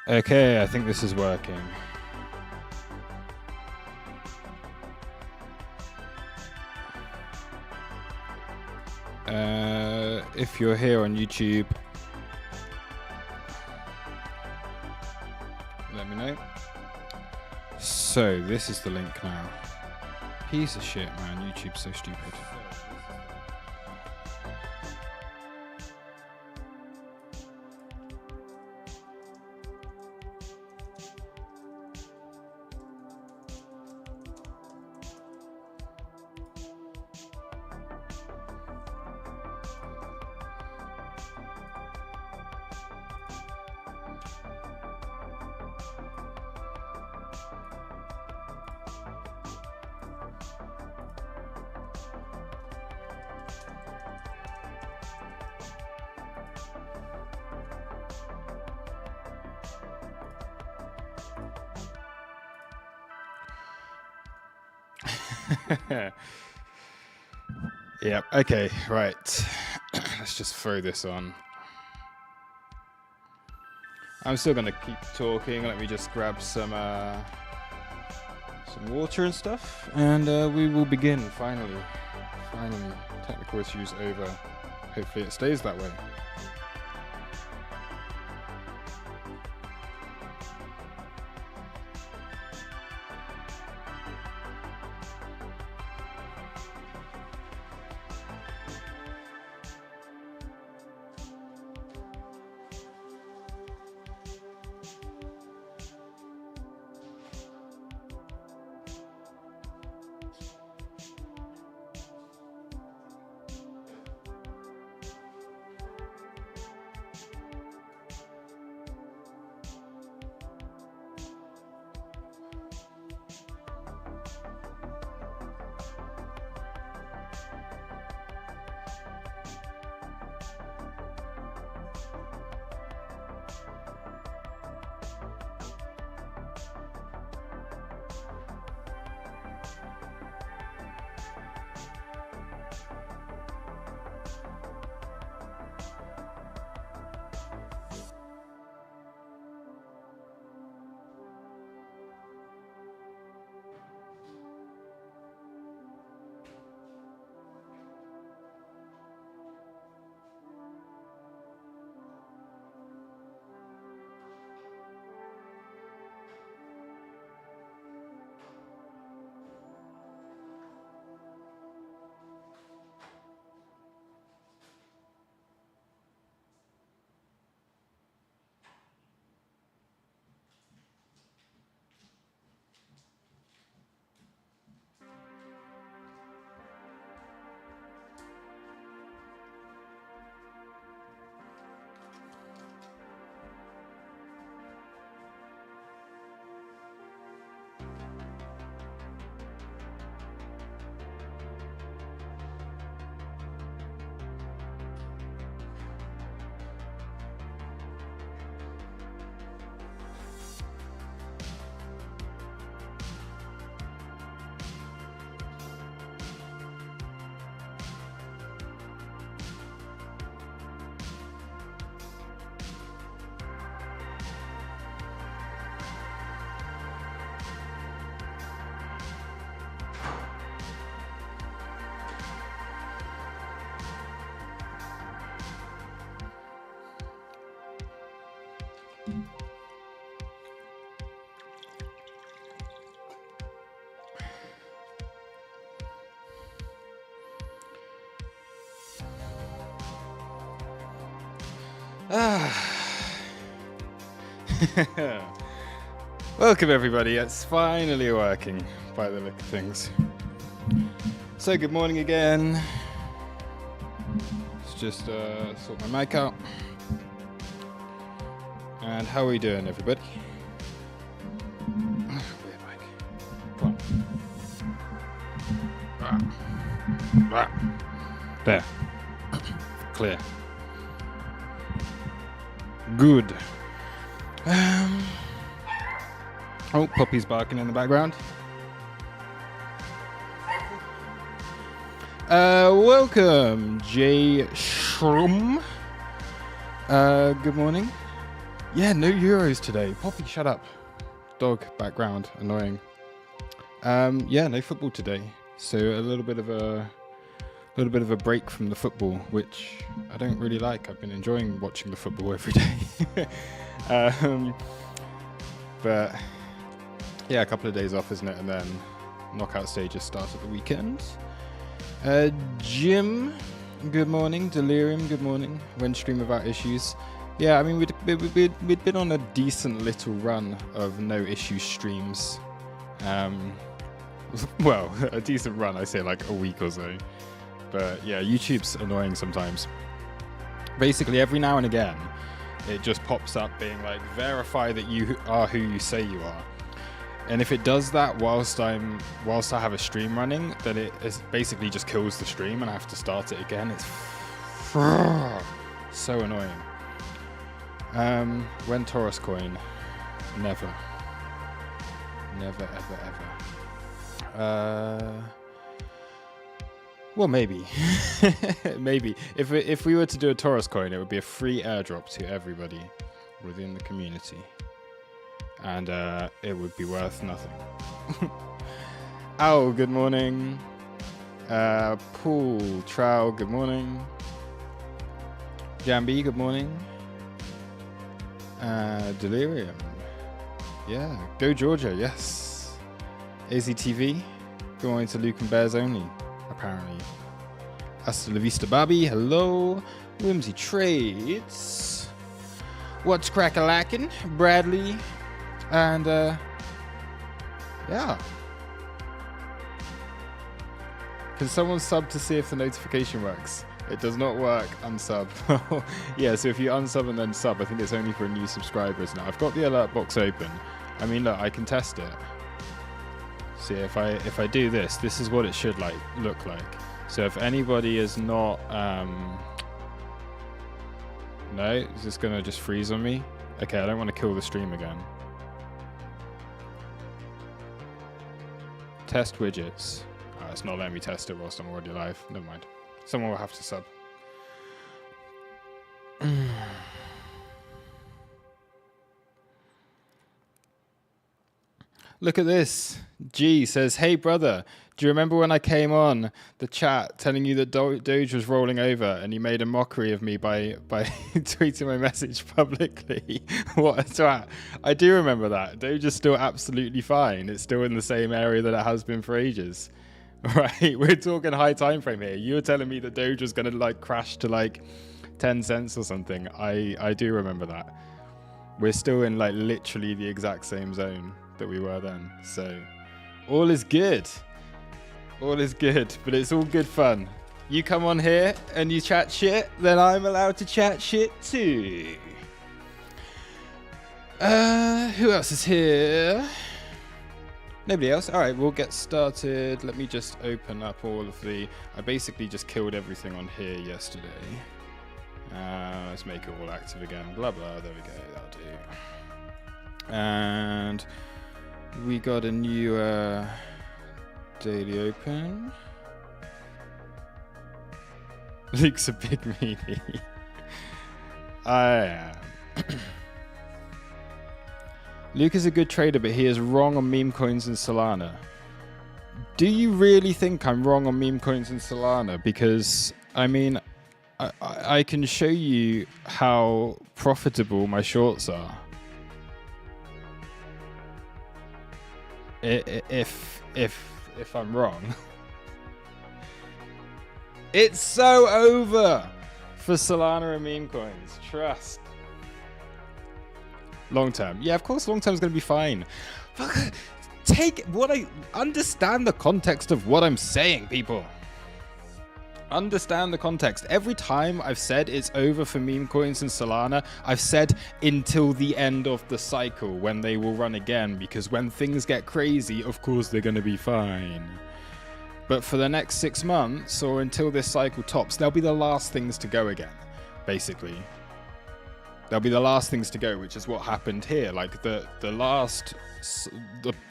Okay, I think this is working. If you're here on YouTube, let me know. So this is the link now. Piece of shit, man. YouTube's so stupid. Yep, okay, right. Let's just throw this on. I'm still gonna keep talking. Let me just grab some water and stuff, and we will begin, finally. Finally, technical issues over. Hopefully it stays that way. Welcome everybody, it's finally working by the look of things. So good morning again. Let's just sort my mic out. And how are we doing, everybody? Weird mic. Come on. There. Clear. Good. Oh, Poppy's barking in the background. Welcome, Jay Shrum. Good morning. Yeah, no Euros today. Poppy, shut up. Dog background, annoying. Yeah, no football today. So a little bit of a break from the football, which I don't really like. I've been enjoying watching the football every day. But yeah, a couple of days off, isn't it? And then knockout stages start at the weekend. Jim, good morning. Delirium, good morning. When stream without issues. Yeah, I mean, we'd been on a decent little run of no issue streams. Well, a decent run, I say like a week or so. But yeah, YouTube's annoying sometimes. Basically, every now and again, it just pops up being like, verify that you are who you say you are. And if it does that whilst I have a stream running, then it basically just kills the stream and I have to start it again. It's so annoying. When Taurus coin? Never. Never, ever, ever. Well, maybe. Maybe. If we were to do a Taurus coin, it would be a free airdrop to everybody within the community. And it would be worth nothing. Ow, good morning. Paul, Trow, good morning. Jambi, good morning. Delirium. Yeah, go Georgia, yes. AZTV, going to Luke and Bears only, apparently. Hasta la vista, Bobby, hello. Whimsy Trades. What's crack-a-lackin'? Bradley. And, yeah. Can someone sub to see if the notification works? It does not work, unsub. Yeah, so if you unsub and then sub, I think it's only for new subscribers now. I've got the alert box open. I mean, look, I can test it. See, if I do this, this is what it should look like. So if anybody is not... No, is this going to just freeze on me? Okay, I don't want to kill the stream again. Test widgets. Oh, it's not letting me test it whilst I'm already live. Never mind. Someone will have to sub. Look at this. G says, hey brother, do you remember when I came on the chat telling you that Doge was rolling over and you made a mockery of me by tweeting my message publicly? What a twat. I do remember that. Doge is still absolutely fine. It's still in the same area that it has been for ages. Right, we're talking high time frame here. You were telling me that Doge was going to crash to 10 cents or something. I do remember that. We're still in literally the exact same zone that we were then. So all is good. All is good, but it's all good fun. You come on here and you chat shit, then I'm allowed to chat shit too. Who else is here? Nobody else? All right, we'll get started. Let me just open up all of the... I basically just killed everything on here yesterday. Let's make it all active again. Blah, blah. There we go. That'll do. And we got a new daily open. Luke's a big meanie. I am. Luke is a good trader, but he is wrong on meme coins and Solana. Do you really think I'm wrong on meme coins and Solana? Because, I mean, I can show you how profitable my shorts are. If I'm wrong. It's so over for Solana and meme coins. Trust. Long term. Yeah, of course long term is going to be fine. Understand the context of what I'm saying, people. Understand the context. Every time I've said it's over for meme coins and Solana, I've said until the end of the cycle when they will run again, because when things get crazy, of course they're going to be fine. But for the next 6 months or until this cycle tops, they'll be the last things to go again, basically. They'll be the last things to go, which is what happened here. The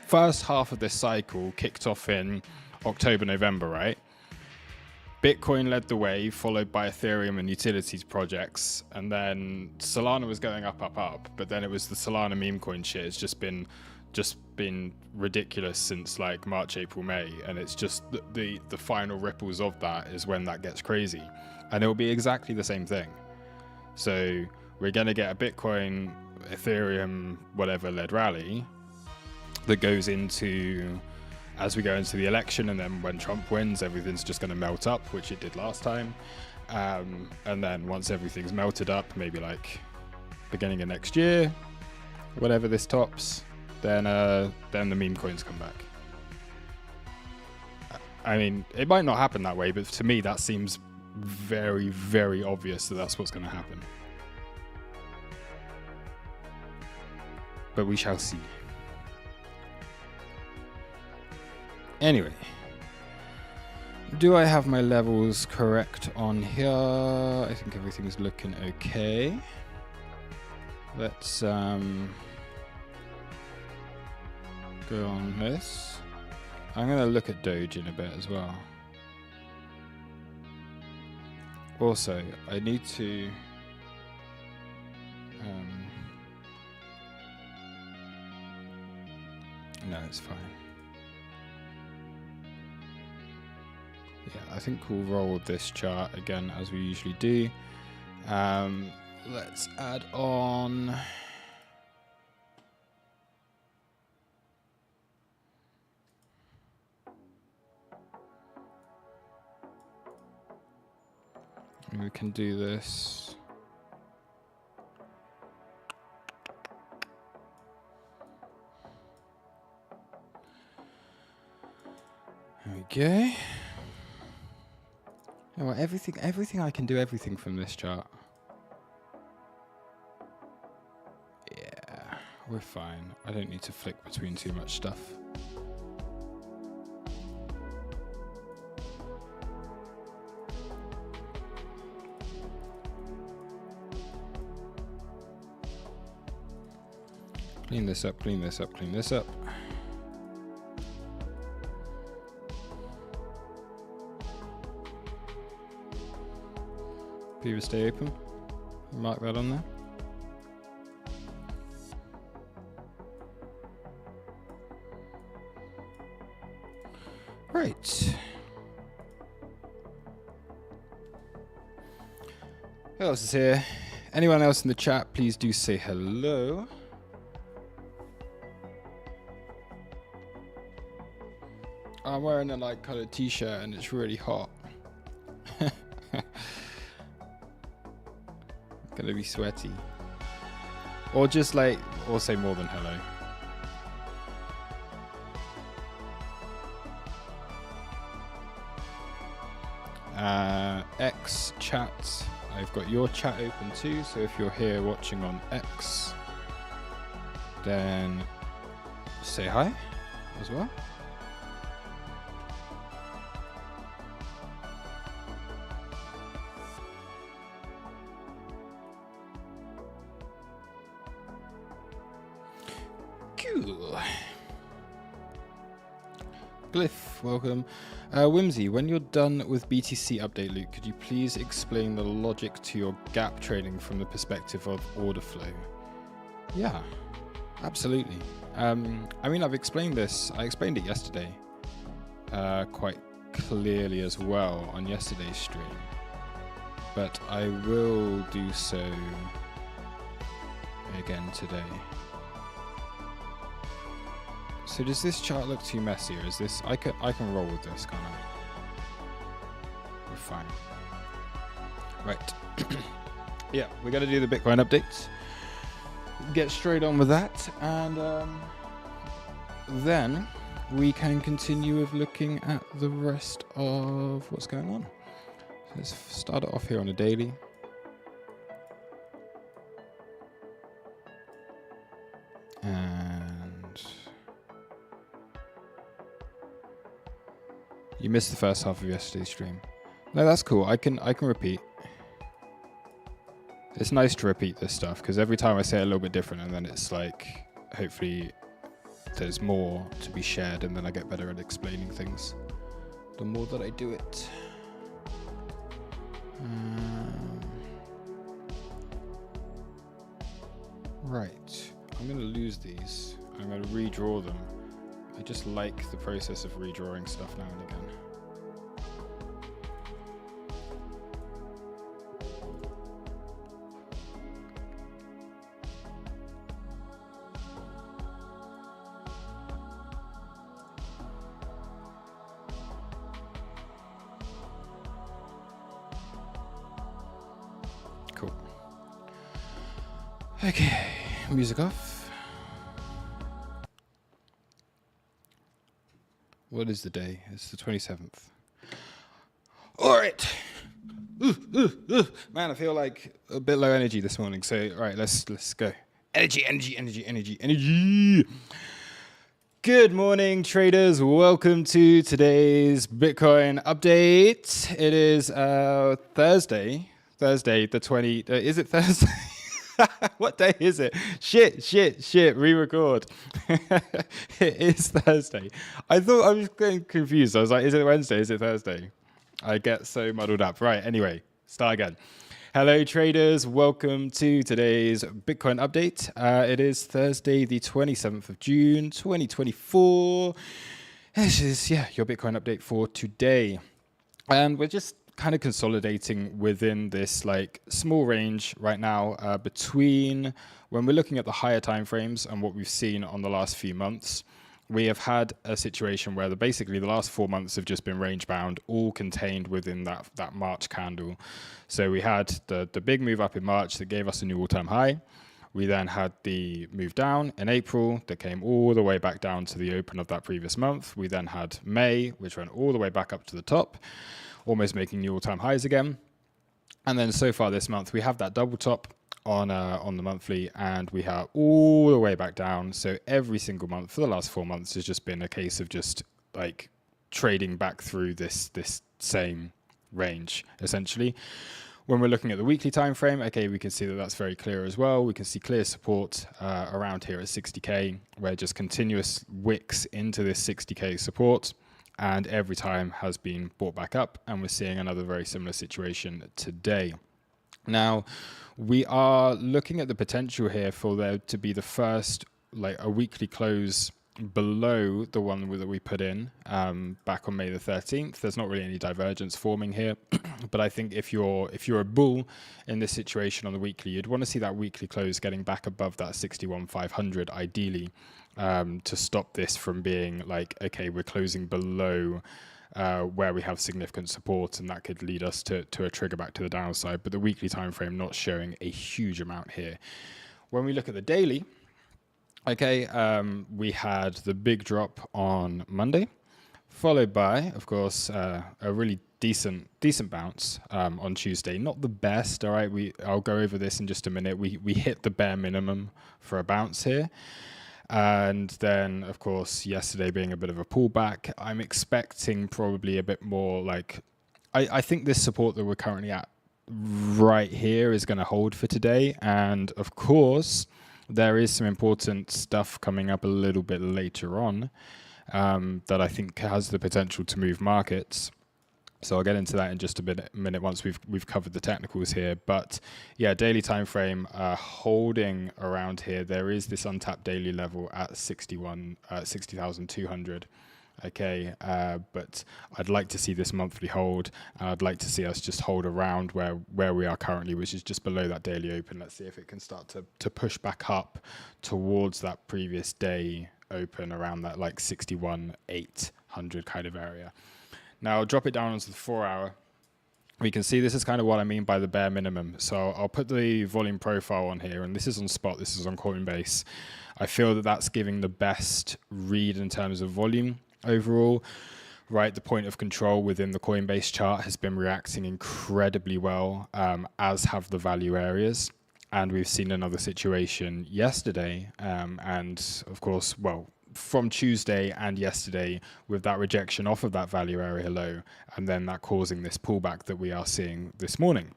first half of this cycle kicked off in October, November, right? Bitcoin led the way, followed by Ethereum and utilities projects, and then Solana was going up, but then it was the Solana meme coin shit. It's just been ridiculous since like March, April, May, and it's just the final ripples of that is when that gets crazy, and it will be exactly the same thing. So we're going to get a Bitcoin, Ethereum, whatever led rally that goes into as we go into the election, and then when Trump wins, everything's just going to melt up, which it did last time. And then once everything's melted up, maybe like beginning of next year, whatever this tops, then the meme coins come back. I mean, it might not happen that way, but to me, that seems very, very obvious that that's what's going to happen. But we shall see. Anyway, do I have my levels correct on here? I think everything's looking okay. Let's go on this. I'm going to look at Doge in a bit as well. Also, I need to no, it's fine. Yeah, I think we'll roll this chart again as we usually do. Let's add on. We can do this. There we go. Oh, well, everything I can do everything from this chart. Yeah, we're fine. I don't need to flick between too much stuff. Clean this up, clean this up, clean this up. Beaver stay open. Mark that on there. Right. Who else is here? Anyone else in the chat, please do say hello. I'm wearing a light colored t-shirt and it's really hot. Gonna be sweaty. Or just like, or say more than hello. X chat. I've got your chat open too, so if you're here watching on X, then say hi as well. Cool. Glyph, welcome. Whimsy, when you're done with BTC update, Luke, could you please explain the logic to your gap trading from the perspective of order flow? Yeah, absolutely. I mean, I've explained this. I explained it yesterday quite clearly as well on yesterday's stream, but I will do so again today. So does this chart look too messy, or is this... I can roll with this, can't I? We're fine. Right. Yeah, we're going to do the Bitcoin updates. Get straight on with that, and then we can continue with looking at the rest of what's going on. So let's start it off here on a daily. And... you missed the first half of yesterday's stream. No, that's cool. I can repeat. It's nice to repeat this stuff because every time I say it a little bit different, and then it's like, hopefully there's more to be shared, and then I get better at explaining things the more that I do it. Right, I'm going to lose these. I'm going to redraw them. I just like the process of redrawing stuff now and again. Cool. Okay, music off. What is the day? It's the 27th. All right. Man, I feel like a bit low energy this morning. So, all right, let's go. Energy. Good morning, traders. Welcome to today's Bitcoin update. It is Thursday, the 20th. Is it Thursday? What day is it? Shit. Re-record. It is Thursday. I thought I was getting confused. I was like, is it Wednesday? Is it Thursday? I get so muddled up. Right, anyway, start again. Hello, traders. Welcome to today's Bitcoin update. It is Thursday, the 27th of June, 2024. This is, your Bitcoin update for today. And we're just kind of consolidating within this like small range right now between when we're looking at the higher time frames and what we've seen on the last few months. We have had a situation where basically the last 4 months have just been range bound, all contained within that March candle. So we had the big move up in March that gave us a new all-time high. We then had the move down in April that came all the way back down to the open of that previous month. We then had May, which went all the way back up to the top, almost making new all-time highs again. And then so far this month, we have that double top on the monthly, and we are all the way back down. So every single month for the last 4 months has just been a case of just like trading back through this same range, essentially. When we're looking at the weekly time frame, okay, we can see that that's very clear as well. We can see clear support around here at 60K, where just continuous wicks into this 60K support, and every time has been bought back up, and we're seeing another very similar situation today. Now, we are looking at the potential here for there to be the first, like a weekly close below the one that we put in back on May the 13th. There's not really any divergence forming here, but I think if you're a bull in this situation on the weekly, you'd want to see that weekly close getting back above that 61,500 ideally, to stop this from being like, okay, we're closing below where we have significant support, and that could lead us to a trigger back to the downside. But the weekly time frame not showing a huge amount here. When we look at the daily, okay, we had the big drop on Monday, followed by, of course, a really decent bounce on Tuesday. Not the best, all right. I'll go over this in just a minute. We hit the bare minimum for a bounce here. And then, of course, yesterday being a bit of a pullback, I'm expecting probably a bit more like, I think this support that we're currently at right here is going to hold for today. And of course, there is some important stuff coming up a little bit later on that I think has the potential to move markets. So I'll get into that in just a minute once we've covered the technicals here. But yeah, daily time frame holding around here. There is this untapped daily level at 60,200. Okay, but I'd like to see this monthly hold, and I'd like to see us just hold around where we are currently, which is just below that daily open. Let's see if it can start to push back up towards that previous day open around that like 61,800 kind of area. Now I'll drop it down onto the 4 hour. We can see this is kind of what I mean by the bare minimum. So I'll put the volume profile on here, and this is on spot, this is on Coinbase. I feel that that's giving the best read in terms of volume overall, right? The point of control within the Coinbase chart has been reacting incredibly well, as have the value areas. And we've seen another situation yesterday, and of course, well, from Tuesday and yesterday with that rejection off of that value area low, and then that causing this pullback that we are seeing this morning.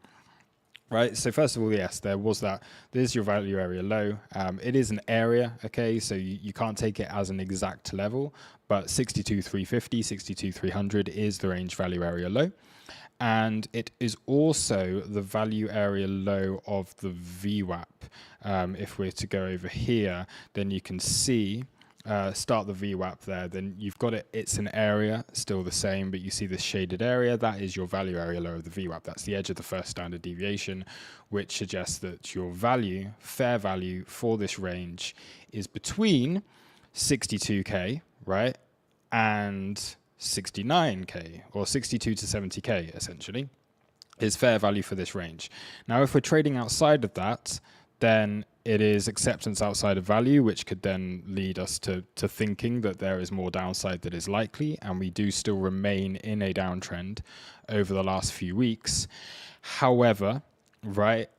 Right, so first of all, yes, there was that. This is your value area low. It is an area, okay, so you can't take it as an exact level, but 62,350, 62,300 is the range value area low. And it is also the value area low of the VWAP. If we're to go over here, then you can see start the VWAP there, then you've got it, it's an area, still the same, but you see this shaded area, that is your value area low of the VWAP. That's the edge of the first standard deviation, which suggests that your value, fair value for this range is between 62K, right, and 69K, or 62 to 70K, essentially, is fair value for this range. Now, if we're trading outside of that, then it is acceptance outside of value, which could then lead us to thinking that there is more downside that is likely, and we do still remain in a downtrend over the last few weeks. However, right,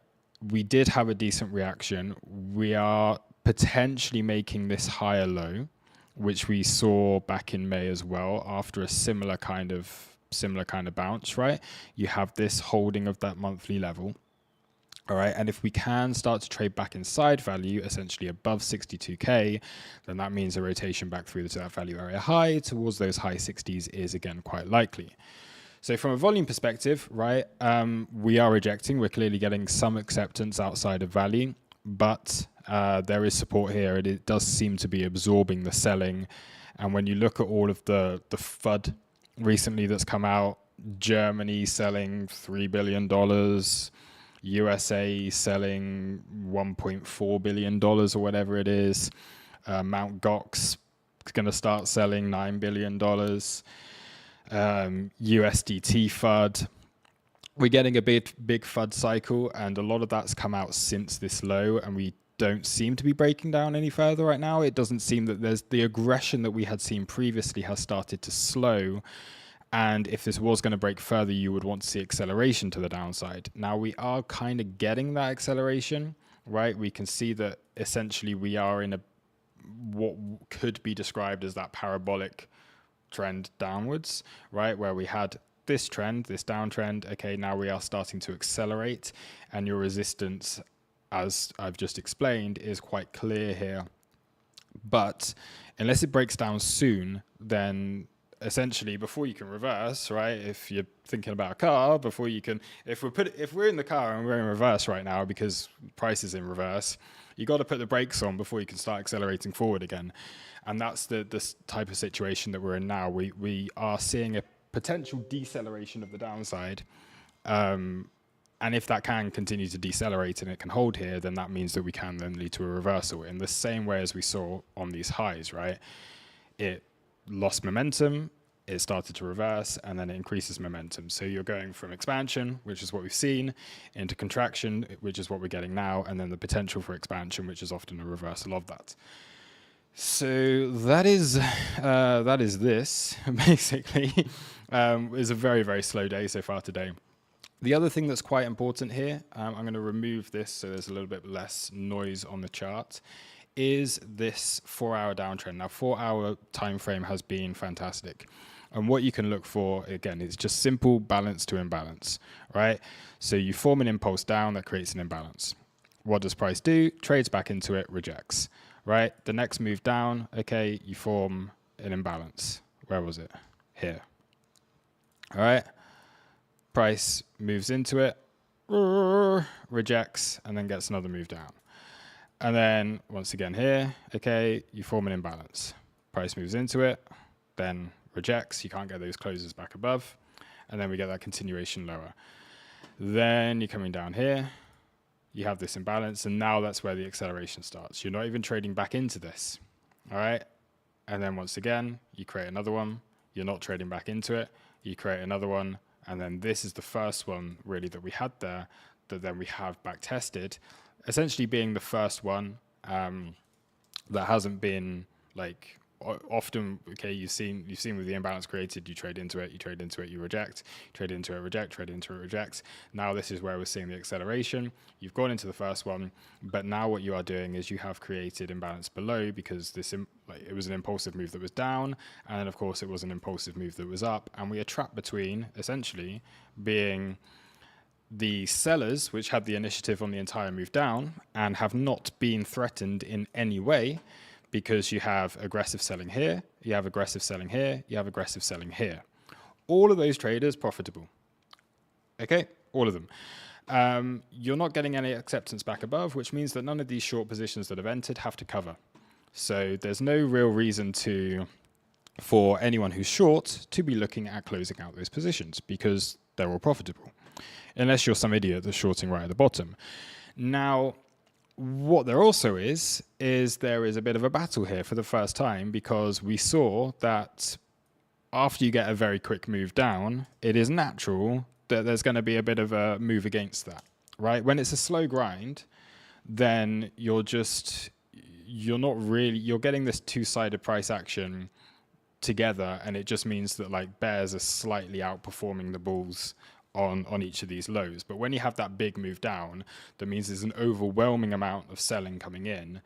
we did have a decent reaction. We are potentially making this higher low, which we saw back in May as well, after a similar kind of bounce, right? You have this holding of that monthly level. All right, and if we can start to trade back inside value, essentially above 62K, then that means a rotation back through to that value area high towards those high 60s is again quite likely. So from a volume perspective, right, we are rejecting. We're clearly getting some acceptance outside of value, but there is support here. It does seem to be absorbing the selling. And when you look at all of the FUD recently that's come out, Germany selling $3 billion, USA selling $1.4 billion or whatever it is. Mt. Gox is going to start selling $9 billion. USDT FUD. We're getting a big FUD cycle, and a lot of that's come out since this low, and we don't seem to be breaking down any further right now. It doesn't seem that there's the aggression that we had seen previously has started to slow. And if this was going to break further, you would want to see acceleration to the downside. Now, we are kind of getting that acceleration, right? We can see that essentially we are in what could be described as that parabolic trend downwards, right? Where we had this trend, this downtrend. Okay, now we are starting to accelerate, and your resistance, as I've just explained, is quite clear here. But unless it breaks down soon, then essentially before you can reverse, right, if you're thinking about a car, before you can, if we're in the car and we're in reverse right now because price is in reverse, you got to put the brakes on before you can start accelerating forward again. And that's the type of situation that we're in now. We are seeing a potential deceleration of the downside, and if that can continue to decelerate and it can hold here, then that means that we can then lead to a reversal in the same way as we saw on these highs, right? It lost momentum, it started to reverse, and then it increases momentum. So you're going from expansion, which is what we've seen, into contraction, which is what we're getting now, and then the potential for expansion, which is often a reversal of that. So that is this, basically. It's a very, very slow day so far today. The other thing that's quite important here, I'm going to remove this so there's a little bit less noise on the chart, is this 4-hour downtrend. Now, 4-hour time frame has been fantastic. And what you can look for, again, is just simple balance to imbalance, right? So you form an impulse down that creates an imbalance. What does price do? Trades back into it, rejects, right? The next move down, okay, you form an imbalance. Where was it? Here. All right. Price moves into it, rejects, and then gets another move down. And then once again here, okay, you form an imbalance. Price moves into it, then rejects. You can't get those closes back above. And then we get that continuation lower. Then you're coming down here. You have this imbalance, and now that's where the acceleration starts. You're not even trading back into this, all right? And then once again, you create another one. You're not trading back into it. You create another one. And then this is the first one, really, that we had there, that then we have back tested, essentially being the first one that hasn't been like often. Okay, you've seen with the imbalance created, you trade into it, you reject, trade into it, reject, trade into it, reject. Now this is where we're seeing the acceleration. You've gone into the first one, but now what you are doing is you have created imbalance below because it was an impulsive move that was down, and then of course it was an impulsive move that was up, and we are trapped between essentially being the sellers, which had the initiative on the entire move down and have not been threatened in any way, because you have aggressive selling here, you have aggressive selling here, you have aggressive selling here. All of those traders profitable. Okay, all of them. You're not getting any acceptance back above, which means that none of these short positions that have entered have to cover. So there's no real reason for anyone who's short to be looking at closing out those positions, because they're all profitable, unless you're some idiot that's shorting right at the bottom. Now, what there also is there is a bit of a battle here for the first time, because we saw that after you get a very quick move down, it is natural that there's going to be a bit of a move against that, right? When it's a slow grind, then you're getting this two-sided price action together, and it just means that like bears are slightly outperforming the bulls on each of these lows. But when you have that big move down, that means there's an overwhelming amount of selling coming in.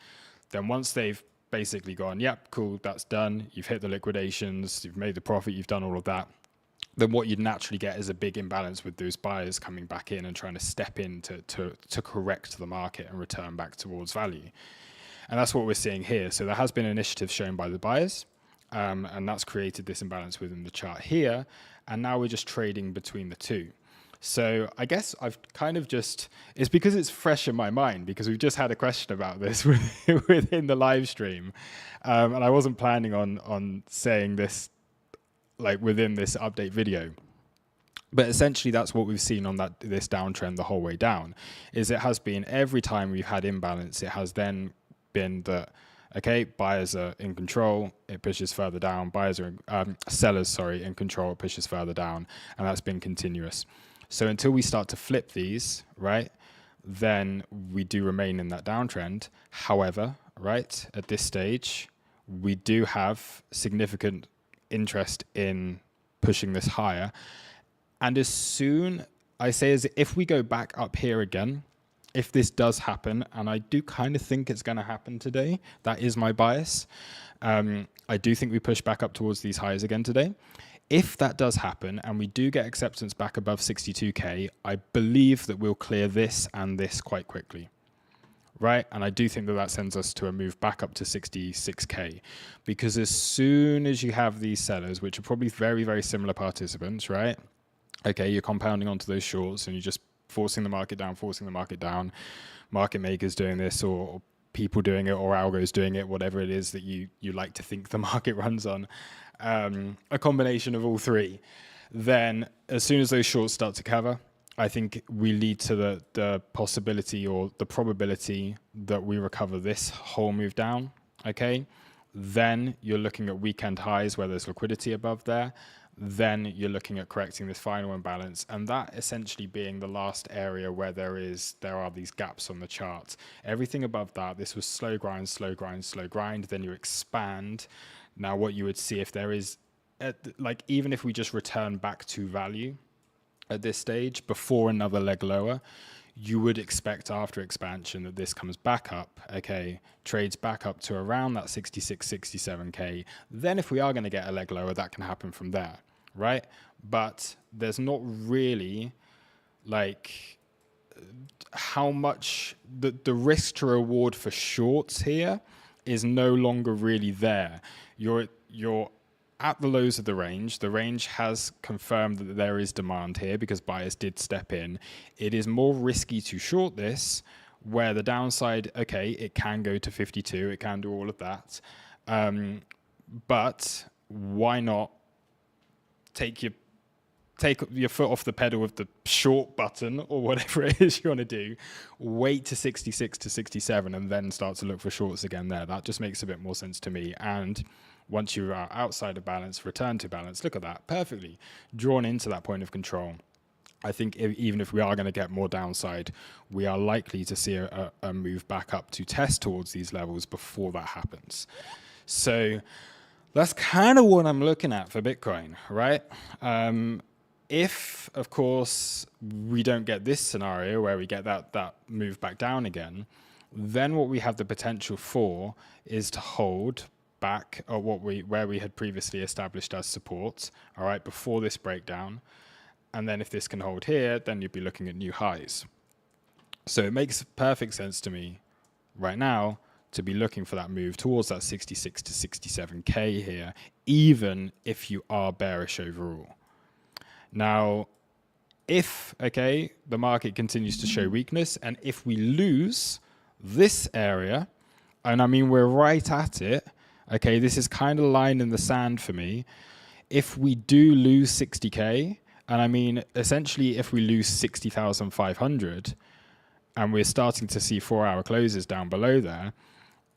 Then once they've basically gone, yep, cool, that's done, you've hit the liquidations, you've made the profit, you've done all of that, then what you'd naturally get is a big imbalance with those buyers coming back in and trying to step in to correct the market and return back towards value. And that's what we're seeing here. So there has been initiative shown by the buyers, and that's created this imbalance within the chart here. And now we're just trading between the two. So I guess I've kind of it's because it's fresh in my mind, because we've just had a question about this within the live stream. And I wasn't planning on saying this like within this update video. But essentially that's what we've seen on this downtrend the whole way down, is it has been every time we've had imbalance, it has then been that, okay, buyers are in control, it pushes further down, sellers in control, it pushes further down, and that's been continuous. So until we start to flip these, right, then we do remain in that downtrend. However, right, at this stage, we do have significant interest in pushing this higher. And as soon, as if we go back up here again, if this does happen, and I do kind of think it's going to happen today, that is my bias. I do think we push back up towards these highs again today. If that does happen and we do get acceptance back above 62K, I believe that we'll clear this and this quite quickly, right? And I do think that sends us to a move back up to 66K, because as soon as you have these sellers, which are probably very, very similar participants, right? Okay, you're compounding onto those shorts and you're just forcing the market down, market makers doing this, or people doing it, or algos doing it, whatever it is that you like to think the market runs on, a combination of all three. Then as soon as those shorts start to cover, I think we lead to the possibility or the probability that we recover this whole move down, okay? Then you're looking at weekend highs where there's liquidity above there. Then you're looking at correcting this final imbalance, and that essentially being the last area where there are these gaps on the chart. Everything above that, this was slow grind, slow grind, slow grind. Then you expand. Now what you would see if there is, like even if we just return back to value at this stage before another leg lower, you would expect after expansion that this comes back up, okay, trades back up to around that 66, 67K. Then if we are going to get a leg lower, that can happen from there, right? But there's not really like how much the risk to reward for shorts here is no longer really there. You're at the lows of the range. The range has confirmed that there is demand here because buyers did step in. It is more risky to short this, where the downside, okay, it can go to 52, it can do all of that. But why not take your foot off the pedal with the short button or whatever it is you want to do, wait to 66 to 67 and then start to look for shorts again there. That just makes a bit more sense to me. And once you are outside of balance, return to balance. Look at that, perfectly drawn into that point of control. I think even if we are going to get more downside, we are likely to see a move back up to test towards these levels before that happens. So that's kind of what I'm looking at for Bitcoin, right? If, of course, we don't get this scenario where we get that move back down again, then what we have the potential for is to hold back at where we had previously established as support, all right, before this breakdown, And then if this can hold here, then you'd be looking at new highs. So it makes perfect sense to me right now to be looking for that move towards that 66 to 67K here, even if you are bearish overall. Now, if, okay, the market continues to show weakness, and if we lose this area, and I mean, we're right at it, okay, this is kind of line in the sand for me. If we do lose 60K, and I mean, essentially, if we lose 60,500, and we're starting to see 4-hour closes down below there,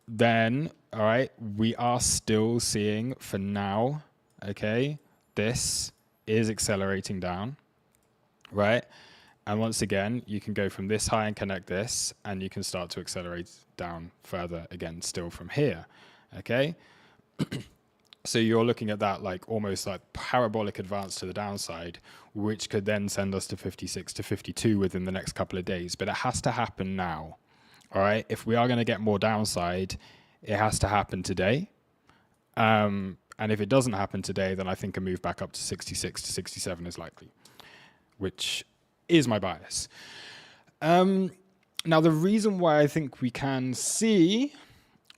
then, all right, we are still seeing for now, okay, this is accelerating down, right? And once again, you can go from this high and connect this, and you can start to accelerate down further again, still from here, okay? So you're looking at that like almost like parabolic advance to the downside, which could then send us to 56 to 52 within the next couple of days. But it has to happen now, all right? If we are going to get more downside, it has to happen today. And if it doesn't happen today, then I think a move back up to 66 to 67 is likely, which is my bias. Now, the reason why I think we can see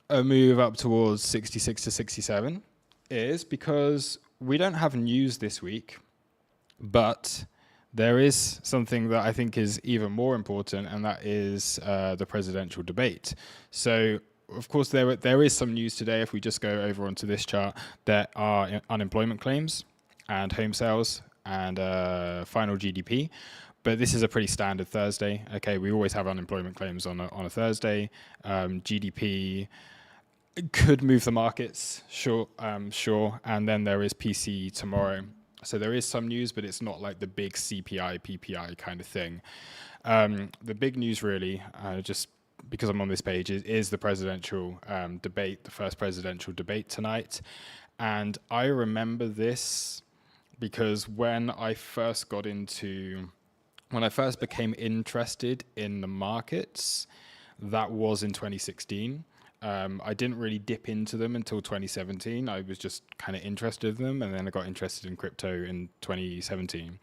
a move up towards 66 to 67 is because we don't have news this week, but there is something that I think is even more important, and that is the presidential debate. So, of course, there is some news today. If we just go over onto this chart, there are unemployment claims and home sales and final GDP. But this is a pretty standard Thursday. Okay, we always have unemployment claims on a Thursday. GDP could move the markets, sure. And then there is PCE tomorrow. So there is some news, but it's not like the big CPI, PPI kind of thing. The big news really, just because I'm on this page, is the presidential debate, the first presidential debate tonight. And I remember this because when I first became interested in the markets, that was in 2016. I didn't really dip into them until 2017. I was just kind of interested in them, and then I got interested in crypto in 2017.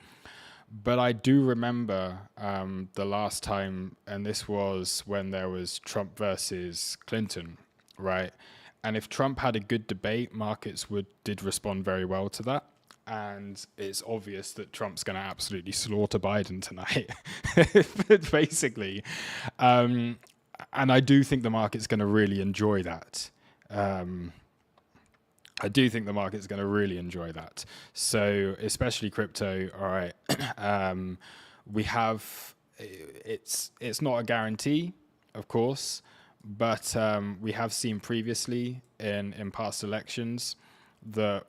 But I do remember the last time, and this was when there was Trump versus Clinton, right? And if Trump had a good debate, markets did respond very well to that. And it's obvious that Trump's going to absolutely slaughter Biden tonight, but basically. And I do think the market's going to really enjoy that. So especially crypto, all right. It's not a guarantee, of course, but we have seen previously in past elections that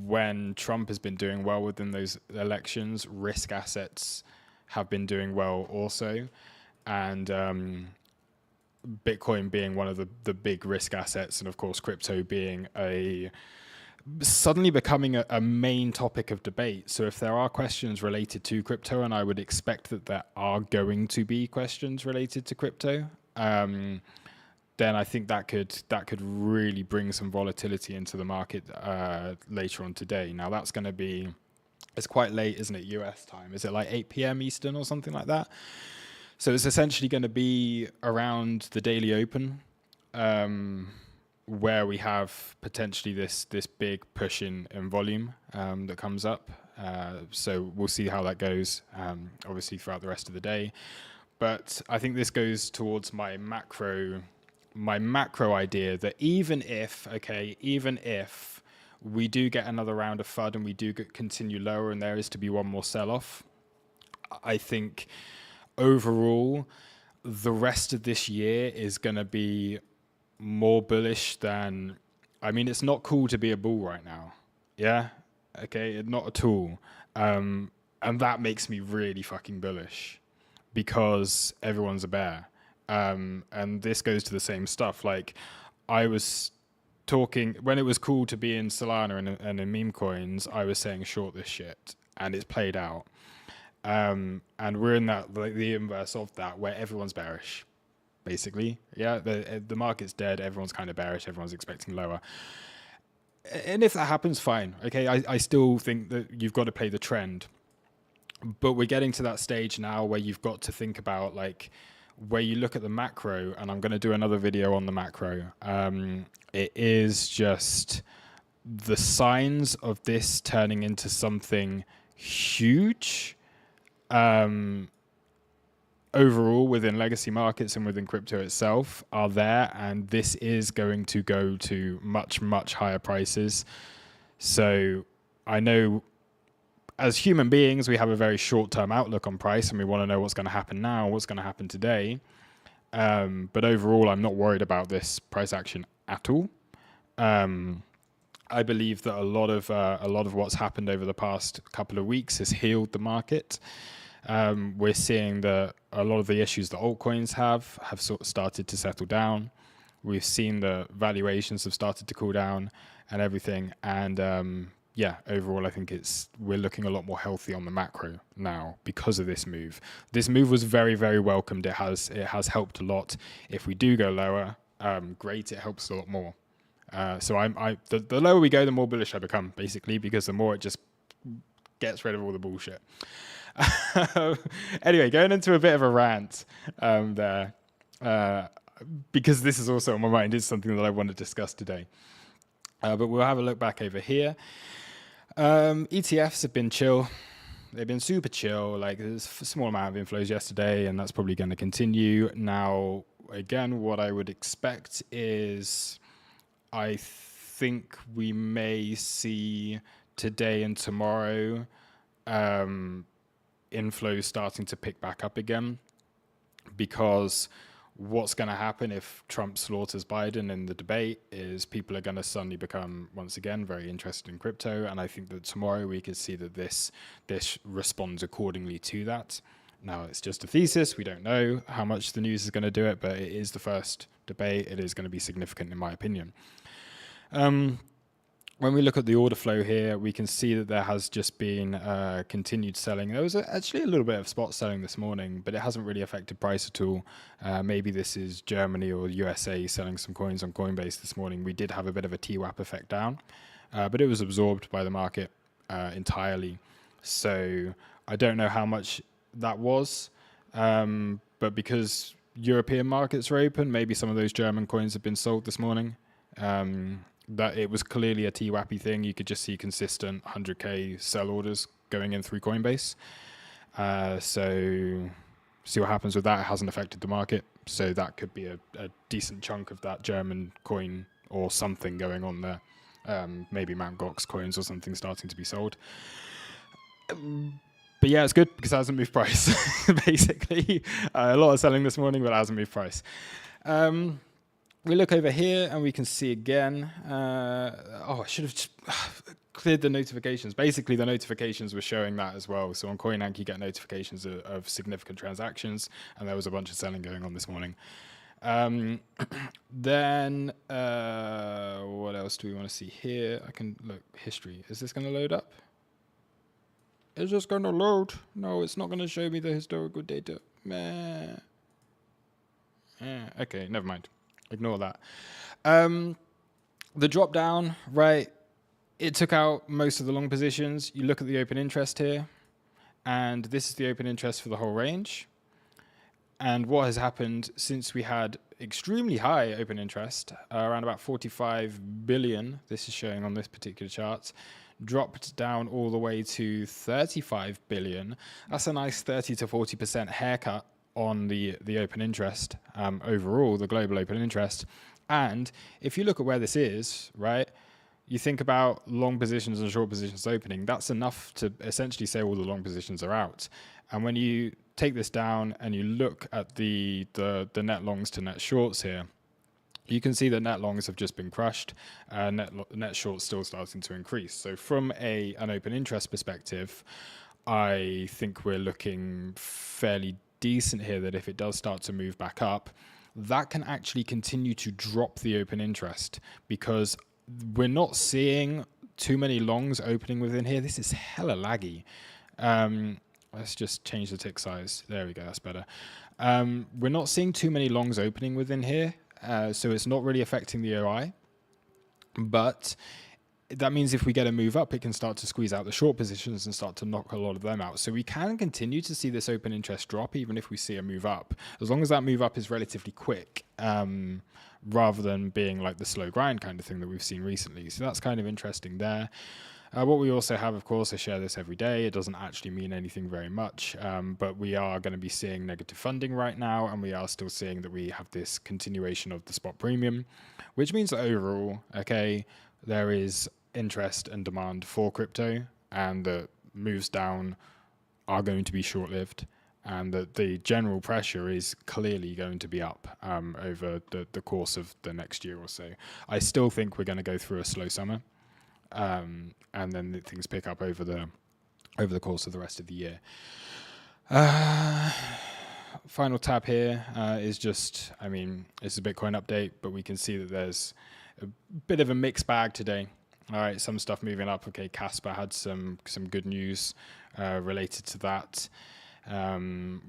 when Trump has been doing well within those elections, risk assets have been doing well also. And Bitcoin being one of the big risk assets, and of course crypto being suddenly becoming a main topic of debate. So if there are questions related to crypto, and I would expect that there are going to be questions related to crypto, then I think that could really bring some volatility into the market later on today. Now that's going to be, it's quite late, isn't it, US time? Is it like 8 p.m. Eastern or something like that? So it's essentially going to be around the daily open, where we have potentially this big push in volume that comes up. So we'll see how that goes, obviously throughout the rest of the day. But I think this goes towards my macro idea that even if we do get another round of FUD and we do continue lower and there is to be one more sell-off, I think overall, the rest of this year is going to be more bullish than, I mean, it's not cool to be a bull right now. Yeah? Okay, not at all. And that makes me really fucking bullish because everyone's a bear. And this goes to the same stuff. Like, I was talking, when it was cool to be in Solana and in meme coins, I was saying short this shit, and it's played out. And we're in that, like, the inverse of that, where everyone's bearish, basically. Yeah, the market's dead. Everyone's kind of bearish. Everyone's expecting lower. And if that happens, fine. Okay, I still think that you've got to play the trend. But we're getting to that stage now where you've got to think about, like, where you look at the macro, and I'm going to do another video on the macro. It is just the signs of this turning into something huge overall within legacy markets and within crypto itself are there, and this is going to go to much, much higher prices. So I know as human beings, we have a very short-term outlook on price, and we want to know what's going to happen now, what's going to happen today. But overall, I'm not worried about this price action at all. I believe that a lot of what's happened over the past couple of weeks has healed the market. We're seeing that a lot of the issues that altcoins have sort of started to settle down. We've seen the valuations have started to cool down and everything. And yeah, overall, I think we're looking a lot more healthy on the macro now because of this move. This move was very, very welcomed. It has helped a lot. If we do go lower, great, it helps a lot more. So the lower we go, the more bullish I become, basically, because the more it just gets rid of all the bullshit. Anyway, going into a bit of a rant there, because this is also on my mind. It's something that I want to discuss today. But we'll have a look back over here. ETFs have been chill. They've been super chill. Like, there's a small amount of inflows yesterday, and that's probably going to continue. Now, again, what I would expect is I think we may see today and tomorrow inflows starting to pick back up again, because what's going to happen if Trump slaughters Biden in the debate is people are going to suddenly become, once again, very interested in crypto. And I think that tomorrow we could see that this responds accordingly to that. Now, it's just a thesis. We don't know how much the news is going to do it, but it is the first debate. It is going to be significant, in my opinion. When we look at the order flow here, we can see that there has just been continued selling. There was actually a little bit of spot selling this morning, but it hasn't really affected price at all. Maybe this is Germany or USA selling some coins on Coinbase this morning. We did have a bit of a TWAP effect down, but it was absorbed by the market entirely. So I don't know how much that was, but because European markets are open, maybe some of those German coins have been sold this morning. That it was clearly a TWAPy thing. You could just see consistent 100K sell orders going in through Coinbase. So see what happens with that. It hasn't affected the market. So that could be a decent chunk of that German coin or something going on there. Maybe Mt. Gox coins or something starting to be sold. But yeah, it's good because it hasn't moved price, basically. A lot of selling this morning, but it hasn't moved price. We look over here and we can see again. I should have just cleared the notifications. Basically, the notifications were showing that as well. So on CoinAnk, you get notifications of significant transactions, and there was a bunch of selling going on this morning. Then what else do we want to see here? I can look history. Is this going to load up? Is this going to load? No, it's not going to show me the historical data. Meh. Okay, never mind. Ignore that. The drop down, right? It took out most of the long positions. You look at the open interest here, and this is the open interest for the whole range. And what has happened since we had extremely high open interest, around about 45 billion, this is showing on this particular chart, dropped down all the way to 35 billion. That's a nice 30 to 40% haircut on the open interest overall, the global open interest. And if you look at where this is, right, you think about long positions and short positions opening, that's enough to essentially say all the long positions are out. And when you take this down and you look at the net longs to net shorts here, you can see that net longs have just been crushed, net shorts still starting to increase. So from an open interest perspective, I think we're looking fairly decent here, that if it does start to move back up, that can actually continue to drop the open interest, because we're not seeing too many longs opening within here. This is hella laggy. Let's just change the tick size. There we go, that's better. We're not seeing too many longs opening within here, so it's not really affecting the OI. But that means if we get a move up, it can start to squeeze out the short positions and start to knock a lot of them out. So we can continue to see this open interest drop, even if we see a move up, as long as that move up is relatively quick, rather than being like the slow grind kind of thing that we've seen recently. So that's kind of interesting there. What we also have, of course, I share this every day. It doesn't actually mean anything very much, but we are going to be seeing negative funding right now, and we are still seeing that we have this continuation of the spot premium, which means that overall, okay, there is interest and demand for crypto, and the moves down are going to be short-lived, and that the general pressure is clearly going to be up over the course of the next year or so. I still think we're going to go through a slow summer. And then things pick up over the course of the rest of the year. Final tab here is just, I mean, it's a Bitcoin update, but we can see that there's a bit of a mixed bag today. All right, some stuff moving up. Okay, Casper had some good news related to that,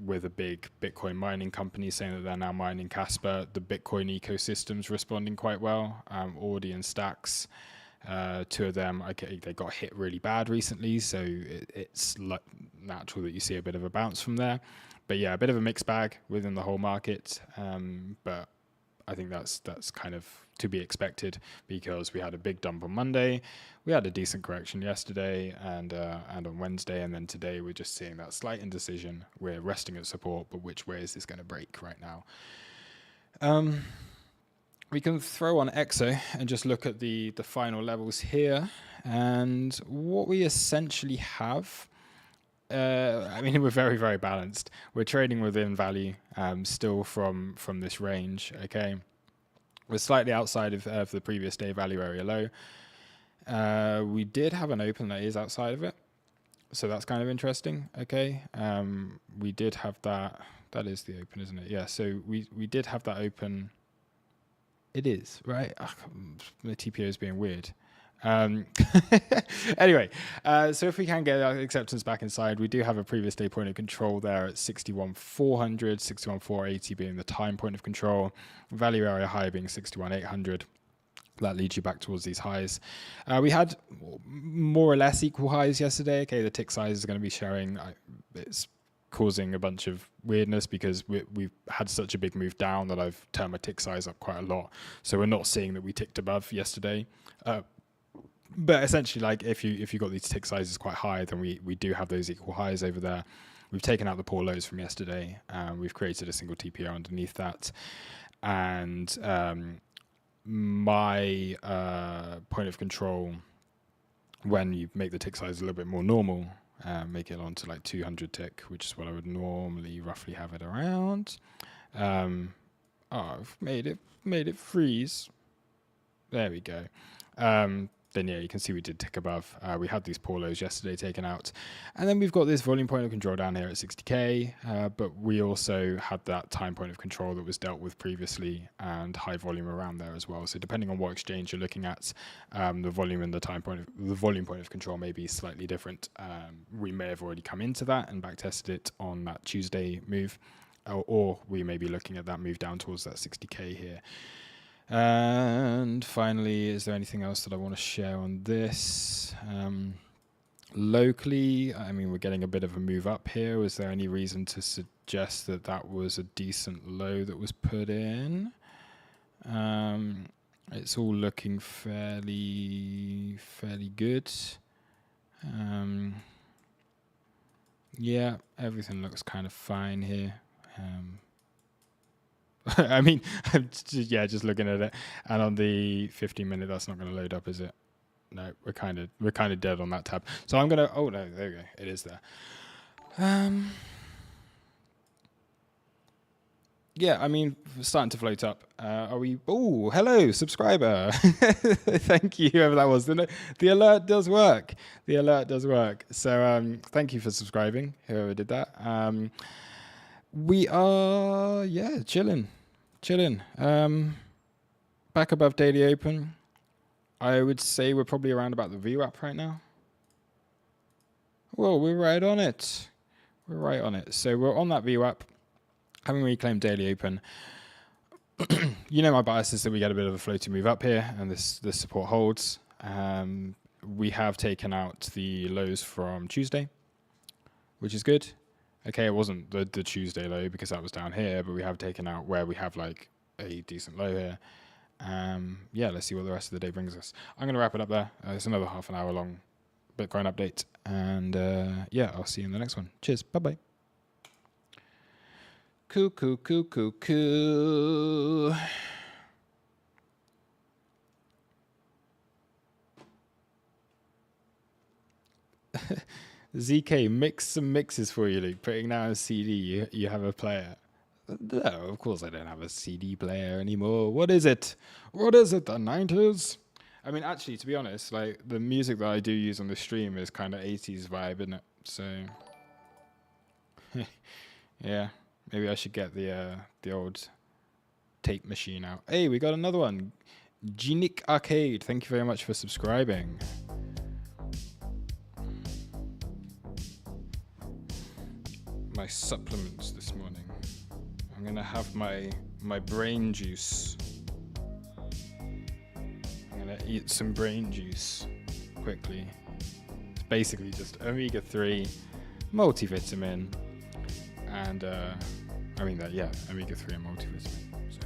with a big Bitcoin mining company saying that they're now mining Casper. The Bitcoin ecosystem's responding quite well. Audi and Stacks. Two of them, okay, they got hit really bad recently, so it's natural that you see a bit of a bounce from there. But yeah, a bit of a mixed bag within the whole market. But I think that's kind of to be expected, because we had a big dump on Monday, we had a decent correction yesterday, and on Wednesday, and then today we're just seeing that slight indecision. We're resting at support, but which way is this going to break right now? We can throw on EXO and just look at the final levels here. And what we essentially have, I mean, we're very, very balanced. We're trading within value still from this range, okay? We're slightly outside of the previous day value area low. We did have an open that is outside of it, so that's kind of interesting, okay? We did have that. That is the open, isn't it? Yeah, so we did have that open. It is, right? The TPO is being weird. Anyway, so if we can get our acceptance back inside, we do have a previous day point of control there at 61,400, 61,480 being the time point of control, value area high being 61,800. That leads you back towards these highs. We had more or less equal highs yesterday. Okay, the tick size is going to be showing. It's causing a bunch of weirdness because we've had such a big move down that I've turned my tick size up quite a lot. So we're not seeing that we ticked above yesterday. But essentially, like if you got these tick sizes quite high, then we do have those equal highs over there. We've taken out the poor lows from yesterday. We've created a single TPO underneath that. And my point of control, when you make the tick size a little bit more normal, make it onto like 200 tick, which is what I would normally roughly have it around. I've made it freeze. There we go. Then yeah, you can see we did tick above. We had these poor lows yesterday taken out. And then we've got this volume point of control down here at 60K, but we also had that time point of control that was dealt with previously and high volume around there as well. So depending on what exchange you're looking at, the volume and the volume point of control may be slightly different. We may have already come into that and back tested it on that Tuesday move, or we may be looking at that move down towards that 60K here. And finally, is there anything else that I want to share on this? Locally, I mean, we're getting a bit of a move up here. Was there any reason to suggest that that was a decent low that was put in? It's all looking fairly good. Yeah, everything looks kind of fine here. I mean, yeah, just looking at it, and on the 15-minute, that's not going to load up, is it? No, we're kind of dead on that tab. So I'm gonna. Oh no, there we go. It is there. Yeah, I mean, starting to float up. Are we? Oh, hello, subscriber. Thank you, whoever that was. The alert does work. The alert does work. So thank you for subscribing, whoever did that. We are, yeah, chilling. Back above daily open. I would say we're probably around about the VWAP right now. Whoa, we're right on it. So we're on that VWAP, having reclaimed daily open. You know my bias is that we get a bit of a floating move up here, and this support holds. We have taken out the lows from Tuesday, which is good. Okay, it wasn't the Tuesday low because that was down here, but we have taken out where we have like a decent low here. Yeah, let's see what the rest of the day brings us. I'm going to wrap it up there. It's another half an hour long Bitcoin update. And yeah, I'll see you in the next one. Cheers. Bye-bye. Cool. ZK, mix some mixes for you, Luke. Putting down a CD, you have a player. No, of course I don't have a CD player anymore. What is it? The 90s? I mean, actually, to be honest, like the music that I do use on the stream is kind of 80s vibe, isn't it? So, yeah, maybe I should get the old tape machine out. Hey, we got another one. Genic Arcade, thank you very much for subscribing. My supplements this morning. I'm gonna have my brain juice. I'm gonna eat some brain juice quickly. It's basically just omega-3, multivitamin, and omega-3 and multivitamin. So,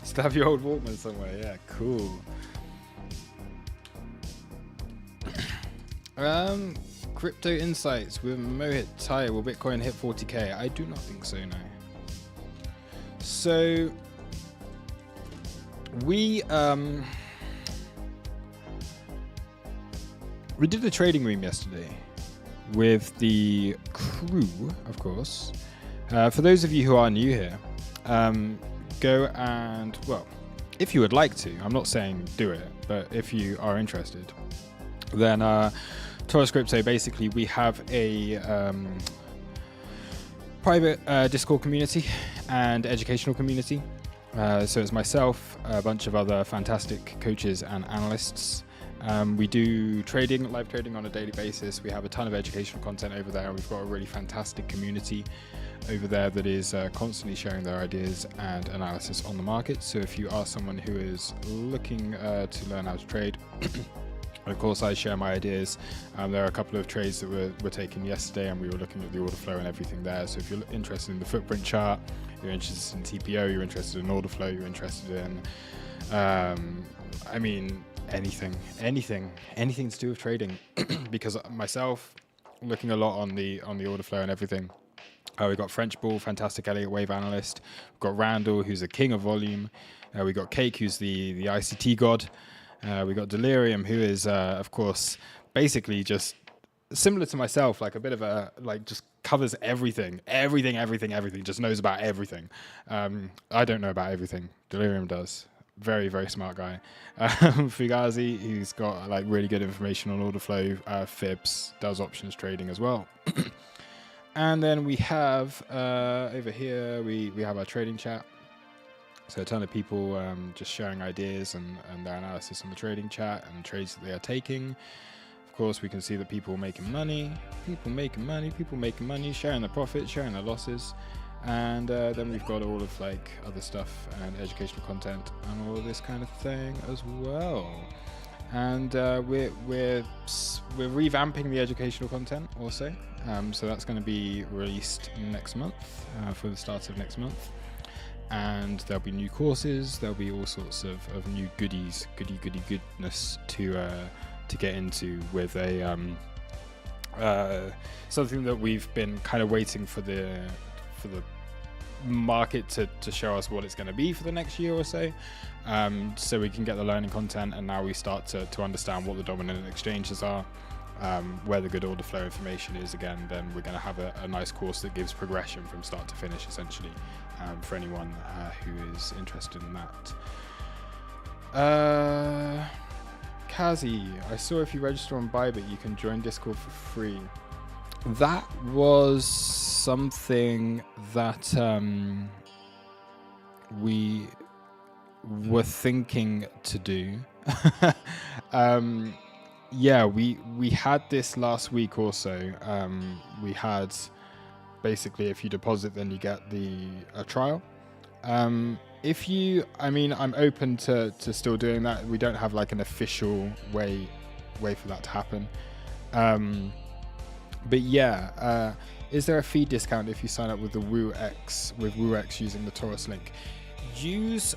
Still have your old Walkman somewhere, yeah, cool. Crypto insights with Mohit Tire. Will Bitcoin hit 40k? I do not think so, no. So we did a trading room yesterday with the crew, of course. For those of you who are new here, go and, well, if you would like to, I'm not saying do it, but if you are interested, then Taurus Crypto, basically we have a private Discord community and educational community. So it's myself, a bunch of other fantastic coaches and analysts. We do trading, live trading on a daily basis. We have a ton of educational content over there. We've got a really fantastic community over there that is constantly sharing their ideas and analysis on the market. So if you are someone who is looking to learn how to trade, of course I share my ideas. There are a couple of trades that were taken yesterday and we were looking at the order flow and everything there. So if you're interested in the footprint chart, you're interested in TPO, you're interested in order flow, you're interested in anything to do with trading, because myself looking a lot on the order flow and everything. We've got French Bull, fantastic Elliott Wave analyst. We've got Randall, who's the king of volume. We've got Cake, who's the ICT god. We've got Delirium, who is, of course, basically just similar to myself, like a bit of a, like just covers everything, just knows about everything. I don't know about everything. Delirium does. Very, very smart guy. Fugazi, who's got like really good information on order flow, fibs, does options trading as well. And then we have over here, we have our trading chat. So a ton of people just sharing ideas and their analysis on the trading chat and trades that they are taking. Of course, we can see that people making money, sharing their profits, sharing their losses. And then we've got all of like other stuff and educational content and all of this kind of thing as well. And we're revamping the educational content also. So that's going to be released next month, for the start of next month. And there'll be new courses. There'll be all sorts of new goodies, goodness to get into with a something that we've been kind of waiting for the market to show us what it's going to be for the next year or so. So we can get the learning content, and now we start to understand what the dominant exchanges are, where the good order flow information is again. Then we're going to have a nice course that gives progression from start to finish, essentially, for anyone who is interested in that. Kazi, I saw if you register on Bybit, you can join Discord for free. That was something that we were thinking to do. Yeah, we had this last week also. We had basically, if you deposit, then you get a trial. If you, I mean, I'm open to still doing that. We don't have like an official way for that to happen. But yeah, is there a fee discount if you sign up with the WooX using the Taurus link? Use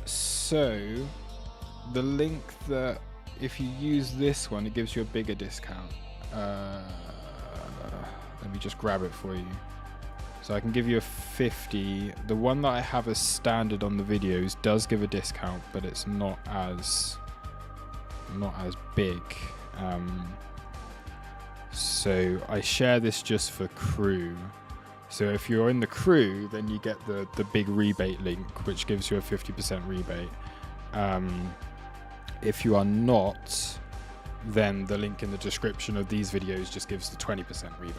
so the link that if you use this one, it gives you a bigger discount. Let me just grab it for you. So I can give you a 50. The one that I have as standard on the videos does give a discount, but it's not as big. So I share this just for crew. So if you're in the crew, then you get the big rebate link, which gives you a 50% rebate. If you are not, then the link in the description of these videos just gives the 20% rebate.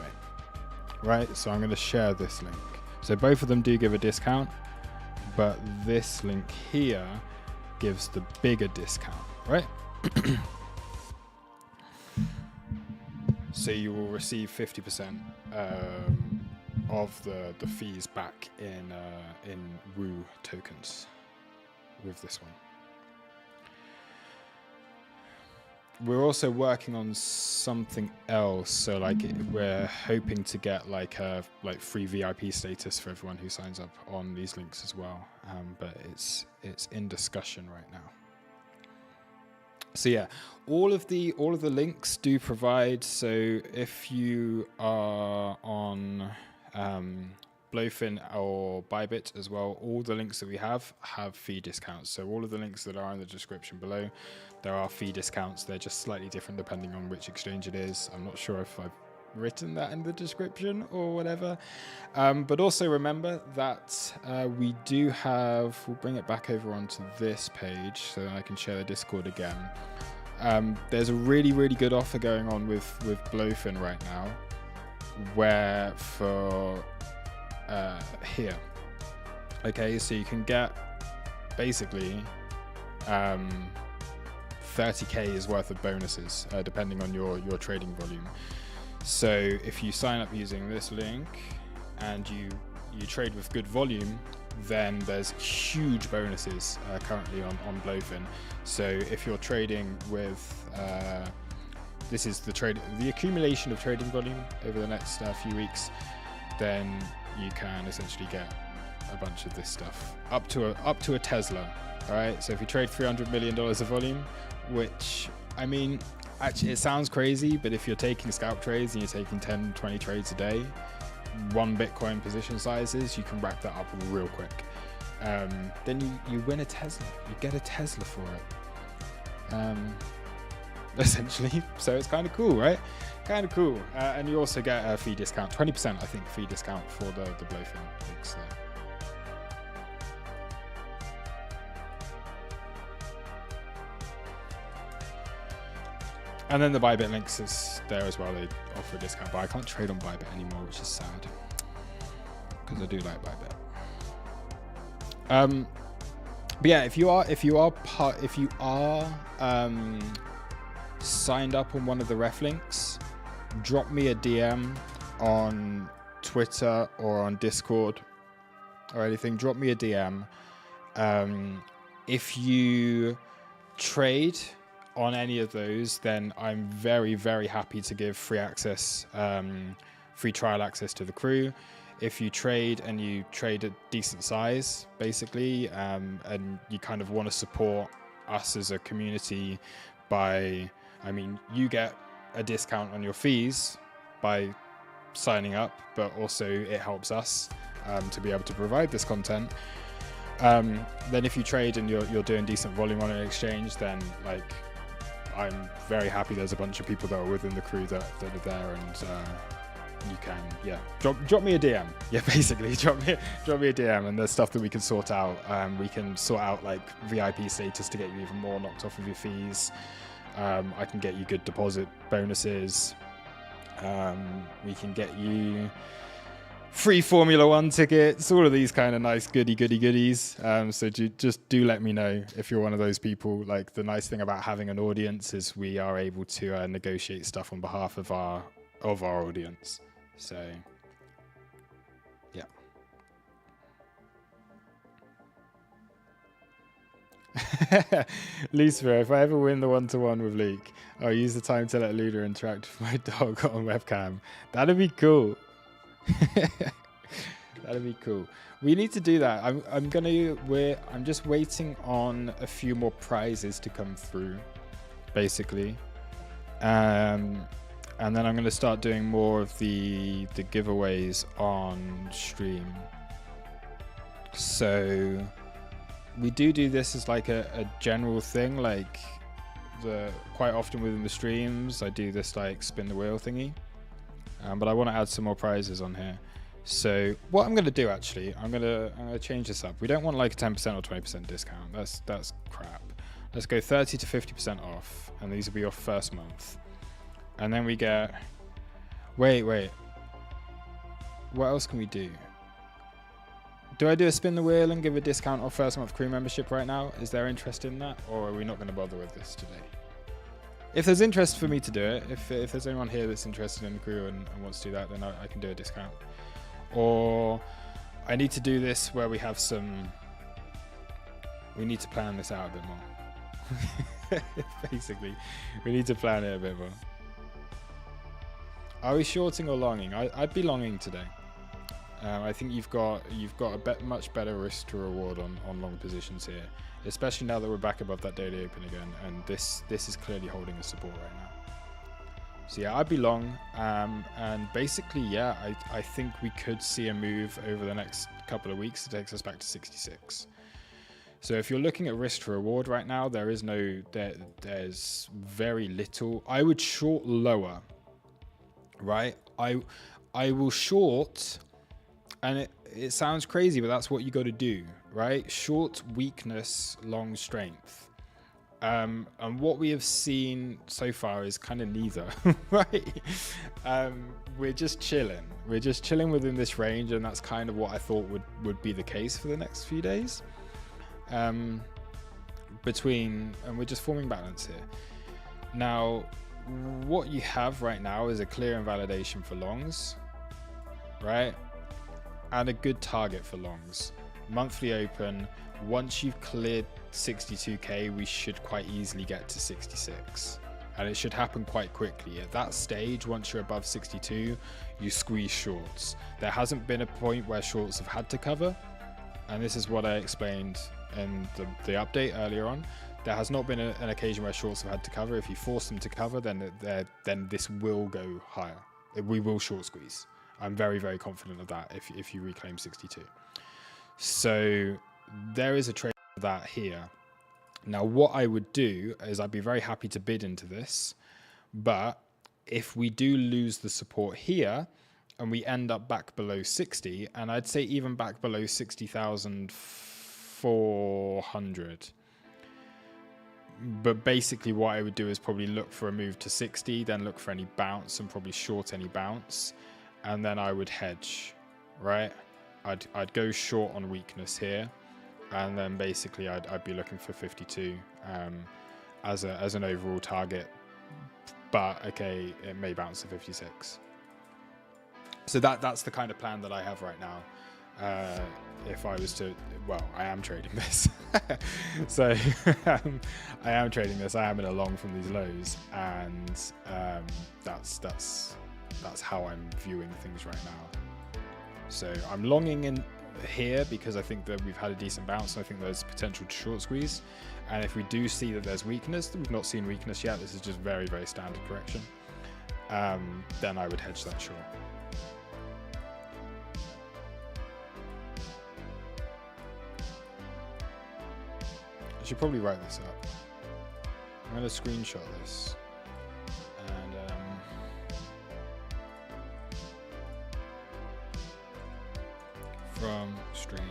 Right, so I'm going to share this link. So both of them do give a discount, but this link here gives the bigger discount, right? So you will receive 50% of the fees back in Woo tokens with this one. We're also working on something else, so like we're hoping to get like free VIP status for everyone who signs up on these links as well, but it's in discussion right now. So yeah, all of the links do provide. So if you are on Blowfin or Bybit as well, all the links that we have fee discounts. So all of the links that are in the description below, there are fee discounts. They're just slightly different depending on which exchange it is. I'm not sure if I've written that in the description or whatever. But also remember that we do have, we'll bring it back over onto this page so I can share the Discord again. There's a really, really good offer going on with Blowfin right now, where for here, okay, so you can get basically 30k worth of bonuses depending on your trading volume. So if you sign up using this link and you trade with good volume, then there's huge bonuses currently on Blowfin. So if you're trading with this is the accumulation of trading volume over the next few weeks, then you can essentially get a bunch of this stuff up to a Tesla. All right, so if you trade $300 million of volume, which, I mean, actually it sounds crazy, but if you're taking scalp trades and you're taking 10, 20 trades a day, 1 Bitcoin position sizes, you can rack that up real quick. Then you win a Tesla. You get a Tesla for it. Essentially. So it's kind of cool, right? Kind of cool. And you also get a fee discount, 20% I think fee discount for the Blowfin links there. And then the Bybit links is there as well. They offer a discount, but I can't trade on Bybit anymore, which is sad because I do like Bybit. But yeah, if you are signed up on one of the ref links, drop me a DM on Twitter or on Discord or anything. Drop me a DM. If you trade on any of those, then I'm very, very happy to give free access, free trial access to the crew. If you trade and you trade a decent size, basically, and you kind of want to support us as a community by, I mean, you get a discount on your fees by signing up, but also it helps us to be able to provide this content. Then if you trade and you're doing decent volume on an exchange, then like, I'm very happy there's a bunch of people that are within the crew that are there, and you can, yeah, drop me a DM. Yeah, basically, drop me a DM, and there's stuff that we can sort out. We can sort out like VIP status to get you even more knocked off of your fees. I can get you good deposit bonuses. We can get you free Formula One tickets, all of these kind of nice goodies. So just do let me know if you're one of those people. Like, the nice thing about having an audience is we are able to negotiate stuff on behalf of our audience. So yeah. Lucifer, if I ever win the 1-to-1 with Luke, I'll use the time to let Luna interact with my dog on webcam. That'd be cool. That'd be cool. We need to do that. I'm just waiting on a few more prizes to come through, basically. And then I'm gonna start doing more of the giveaways on stream. So we do this as like a general thing, like quite often within the streams I do this like spin the wheel thingy, but I want to add some more prizes on here. So what I'm going to do, actually, I'm going to change this up. We don't want like a 10% or 20% discount. That's crap. Let's go 30 to 50% off, and these will be your first month. And then we get, wait, what else can we do? Do I do a spin the wheel and give a discount off first month crew membership right now? Is there interest in that, or are we not going to bother with this today? If there's interest for me to do it, if there's anyone here that's interested in the crew and wants to do that, then I can do a discount. Or I need to do this where we have we need to plan this out a bit more. Basically, we need to plan it a bit more. Are we shorting or longing? I'd be longing today. I think you've got a much better risk to reward on long positions here, especially now that we're back above that daily open again, and this is clearly holding a support right now. So yeah, I'd be long, and basically, yeah, I think we could see a move over the next couple of weeks that takes us back to 66. So if you're looking at risk to reward right now, there's very little. I would short lower, right? I will short. And it sounds crazy, but that's what you got to do, right? Short weakness, long strength. And what we have seen so far is kind of neither, right? We're just chilling. We're just chilling within this range, and that's kind of what I thought would be the case for the next few days. And we're just forming balance here. Now, what you have right now is a clear invalidation for longs, right? And a good target for longs. Monthly open, once you've cleared 62k, we should quite easily get to 66. And it should happen quite quickly. At that stage, once you're above 62, you squeeze shorts. There hasn't been a point where shorts have had to cover. And this is what I explained in the update earlier on. There has not been an occasion where shorts have had to cover. If you force them to cover, then this will go higher. We will short squeeze. I'm very, very confident of that if you reclaim 62. So there is a trade for that here. Now, what I would do is I'd be very happy to bid into this. But if we do lose the support here and we end up back below 60, and I'd say even back below 60,400. But basically what I would do is probably look for a move to 60, then look for any bounce and probably short any bounce. And then I would hedge, right? I'd go short on weakness here, and then basically I'd be looking for 52 as an overall target. But okay, it may bounce to 56. So that's the kind of plan that I have right now. If I was to, well, I am trading this. So I am trading this. I am in a long from these lows, and that's how I'm viewing things right now. So I'm longing in here because I think that we've had a decent bounce, and I think there's potential to short squeeze. And if we do see that there's weakness, we've not seen weakness yet, this is just very, very standard correction, then I would hedge that short. I should probably write this up. I'm going to screenshot this. And from stream.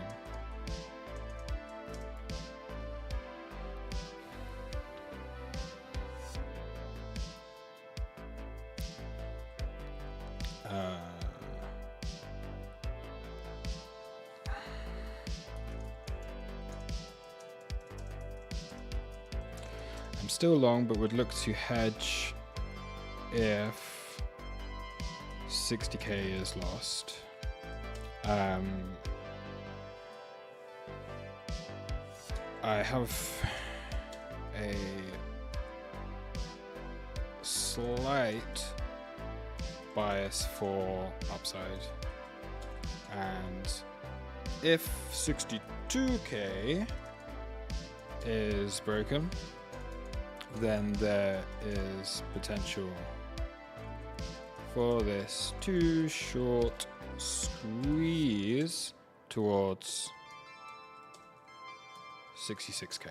still long, but would look to hedge if 60k is lost. I have a slight bias for upside, and if 62k is broken, then there is potential for this to short squeeze towards 66k.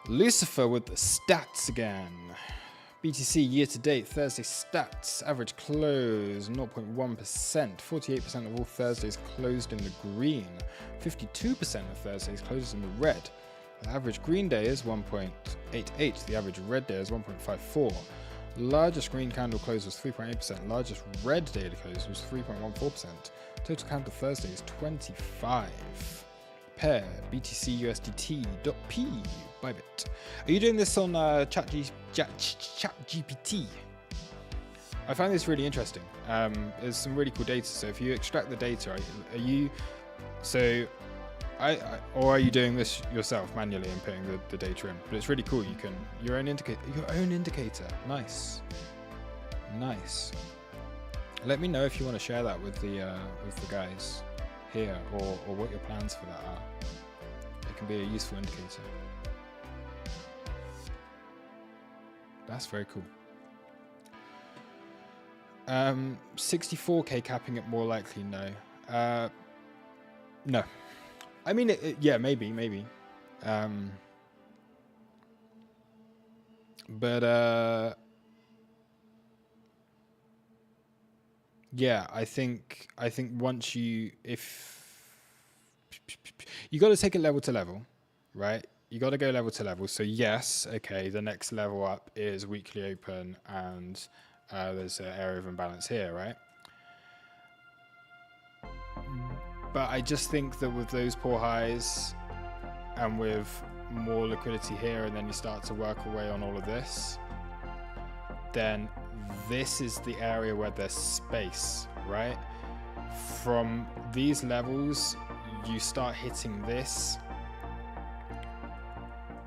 Lucifer with the stats again. BTC year-to-date Thursday stats. Average close 0.1%. 48% of all Thursdays closed in the green. 52% of Thursdays closed in the red. The average green day is 1.88. The average red day is 1.54. Largest green candle close was 3.8%. Largest red daily close was 3.14%. Total candle Thursday is 25. Pair BTC USDT.P Bybit. Are you doing this on ChatGPT? I find this really interesting. There's some really cool data. So if you extract the data, are you or are you doing this yourself manually and putting the data in? But it's really cool. You can your own indicator. Nice. Let me know if you want to share that with the guys here, or what your plans for that are. It can be a useful indicator. That's very cool. 64k capping it more likely, no. No. I mean, yeah, maybe. But yeah, I think once if you got to take it level to level, right? You got to go level to level. So yes, okay, the next level up is weekly open, and there's an area of imbalance here, right? But I just think that with those poor highs and with more liquidity here, and then you start to work away on all of this, then this is the area where there's space, right? From these levels, you start hitting this.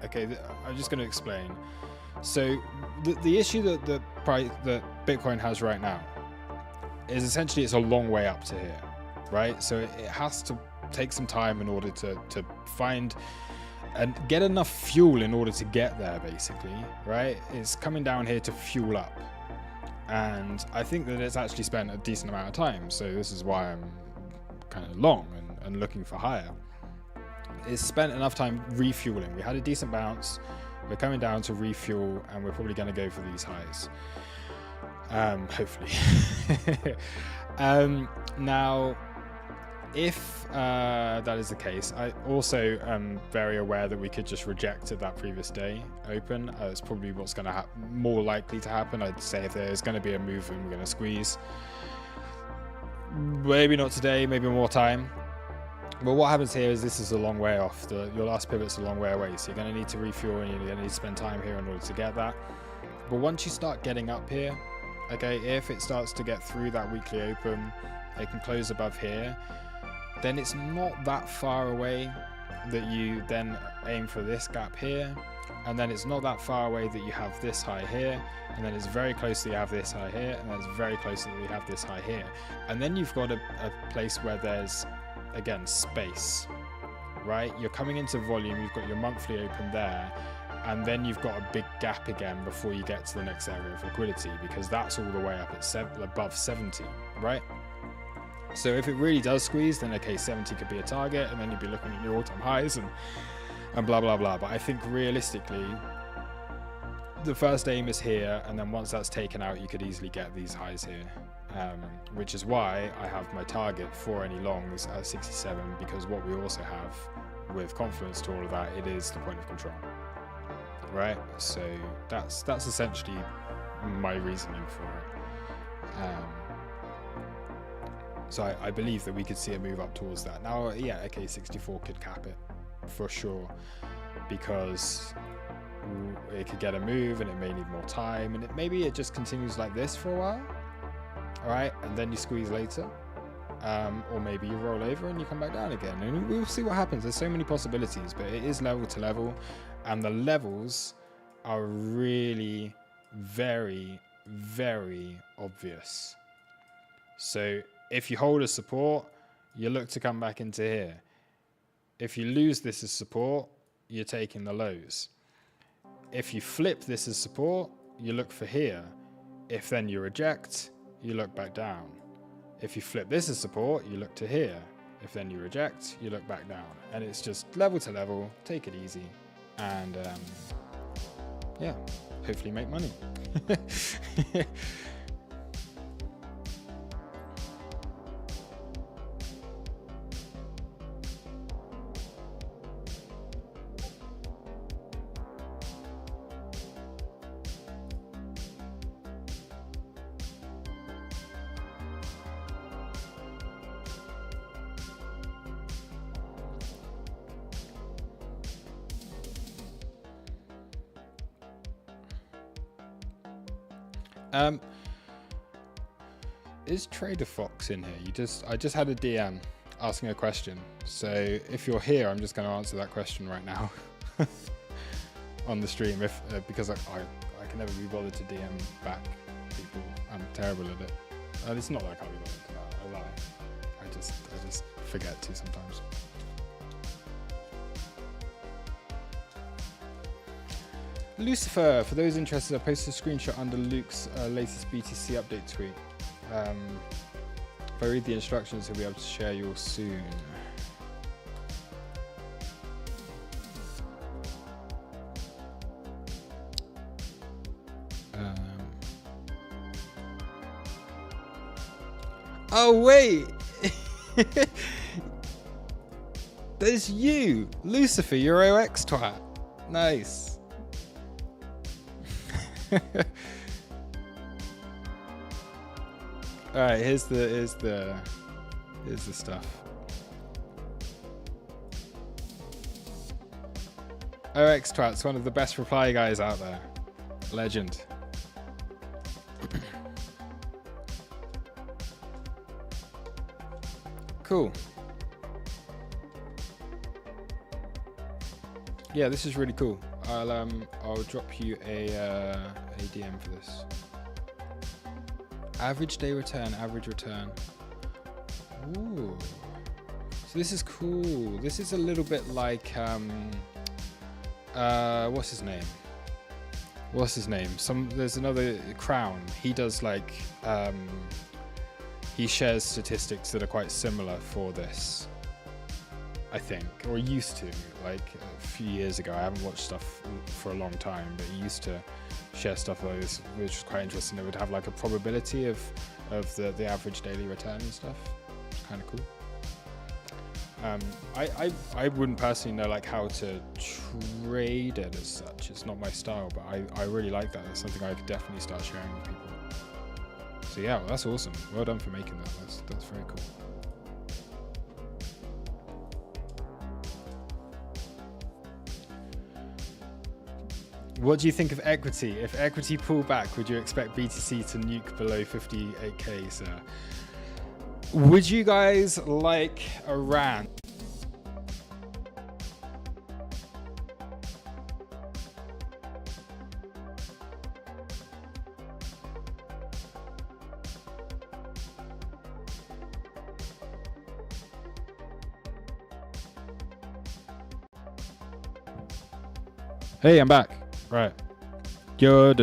Okay, I'm just going to explain. So the issue that Bitcoin has right now is essentially it's a long way up to here, right? So it has to take some time in order to find and get enough fuel in order to get there, basically, right? It's coming down here to fuel up. And I think that it's actually spent a decent amount of time. So this is why I'm kind of long and looking for higher. It's spent enough time refueling. We had a decent bounce. We're coming down to refuel, and we're probably going to go for these highs. Hopefully. Now, if that is the case, I also am very aware that we could just reject at that previous day open. It's probably what's going to more likely to happen. I'd say if there's going to be a move and we're going to squeeze, maybe not today, maybe more time. But what happens here is this is a long way off. Your last pivot's a long way away, so you're going to need to refuel, and you're going to need to spend time here in order to get that. But once you start getting up here, okay, if it starts to get through that weekly open, it can close above here, then it's not that far away that you then aim for this gap here, and then it's not that far away that you have this high here, and then it's very close that you have this high here, and then it's very close that you have this high here. And then you've got a place where there's, again, space, right? You're coming into volume, you've got your monthly open there, and then you've got a big gap again before you get to the next area of liquidity, because that's all the way up at above 70, right? So if it really does squeeze, then okay, 70 could be a target, and then you'd be looking at your all-time highs and blah, blah, blah. But I think realistically, the first aim is here, and then once that's taken out, you could easily get these highs here, which is why I have my target for any longs at 67, because what we also have with confluence to all of that, it is the point of control, right? So that's essentially my reasoning for it. So I believe that we could see a move up towards that. Now, yeah, okay, 64 could cap it for sure, because it could get a move and it may need more time, and maybe it just continues like this for a while, all right, and then you squeeze later, or maybe you roll over and you come back down again, and we'll see what happens. There's so many possibilities, but it is level to level, and the levels are really very, very obvious. So if you hold a support, you look to come back into here. If you lose this as support, you're taking the lows. If you flip this as support, you look for here. If then you reject, you look back down. If you flip this as support, you look to here. If then you reject, you look back down. And it's just level to level, take it easy, and yeah, hopefully make money. Is Trader Fox in here? I just had a DM asking a question. So if you're here, I'm just going to answer that question right now on the stream. Because I can never be bothered to DM back people. I'm terrible at it. It's not like I can't be bothered to that. I lie. I just forget to sometimes. Lucifer, for those interested, I posted a screenshot under Luke's latest BTC update tweet. If I read the instructions, he'll be able to share yours soon. Oh wait, there's you, Lucifer, your OX twat. Nice. All right, here's the stuff. OX Twat's one of the best reply guys out there. Legend. Cool. Yeah, this is really cool. I'll drop you a DM for this. Average day return, average return. Ooh. So this is cool. This is a little bit like what's his name? There's another Crown. He does like he shares statistics that are quite similar for this, I think, or used to, like a few years ago. I haven't watched stuff for a long time, but he used to share stuff like this, which was quite interesting. It would have like a probability of the average daily return and stuff. It's kind of cool. I wouldn't personally know like how to trade it as such. It's not my style, but I really like that. That's something I could definitely start sharing with people. So yeah, well, that's awesome. Well done for making that. That's very cool. What do you think of equity? If equity pull back, would you expect BTC to nuke below 58k, sir? Would you guys like a rant? Hey, I'm back. Right. I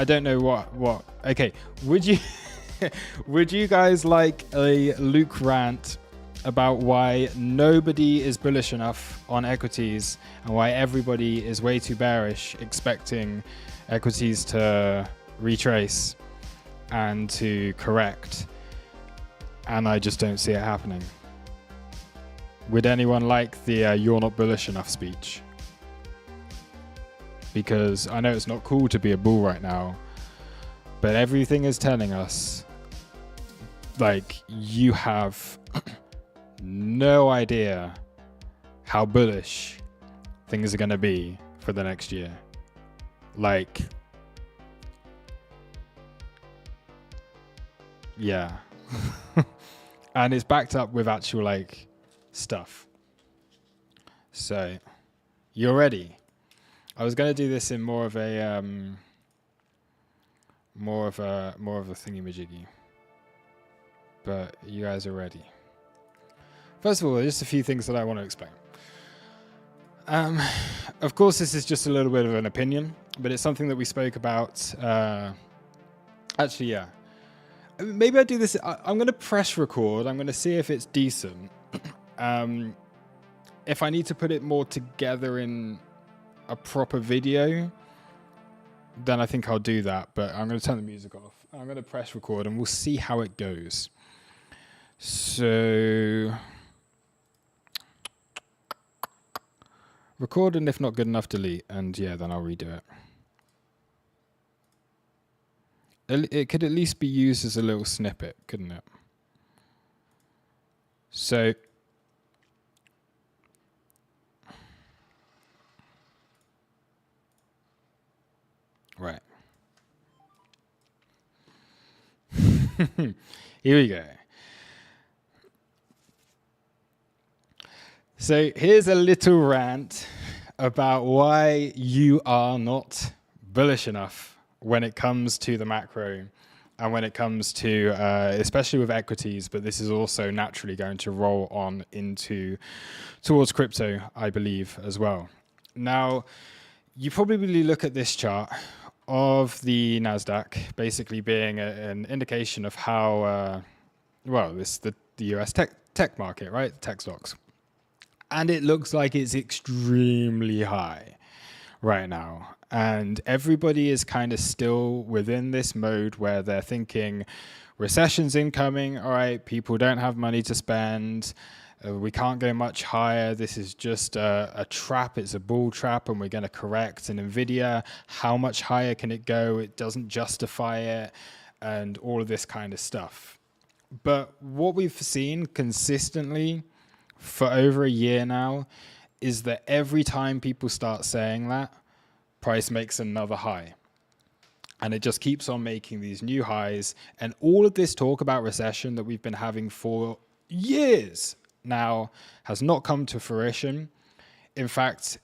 don't know what. Okay. Would you would you guys like a Luke rant about why nobody is bullish enough on equities and why everybody is way too bearish, expecting equities to retrace and to correct, and I just don't see it happening? Would anyone like the "you're not bullish enough" speech? Because I know it's not cool to be a bull right now, But everything is telling us, like, you have no idea how bullish things are going to be for the next year. Like, yeah. And it's backed up with actual, like, stuff. So, you're ready. I was going to do this in more of a thingy-majiggy, but you guys are ready. First of all, just a few things that I want to explain. Of course, this is just a little bit of an opinion, but it's something that we spoke about. Actually, yeah. Maybe I do this. I'm going to press record. I'm going to see if it's decent. If I need to put it more together in a proper video, then I think I'll do that. But I'm going to turn the music off. I'm going to press record, and we'll see how it goes. So, record, and if not good enough, delete. And yeah, then I'll redo it. It could at least be used as a little snippet, couldn't it? So, right. Here we go. So here's a little rant about why you are not bullish enough when it comes to the macro and when it comes to, especially with equities, but this is also naturally going to roll on towards crypto, I believe, as well. Now, you probably look at this chart of the NASDAQ basically being an indication of how, the US tech market, right? Tech stocks. And it looks like it's extremely high right now. And everybody is kind of still within this mode where they're thinking recession's incoming. All right, people don't have money to spend. We can't go much higher. This is just a trap. It's a bull trap, and we're going to correct. And NVIDIA, how much higher can it go? It doesn't justify it, and all of this kind of stuff. But what we've seen consistently for over a year now is that every time people start saying that, price makes another high. And it just keeps on making these new highs. And all of this talk about recession that we've been having for years now has not come to fruition. In fact,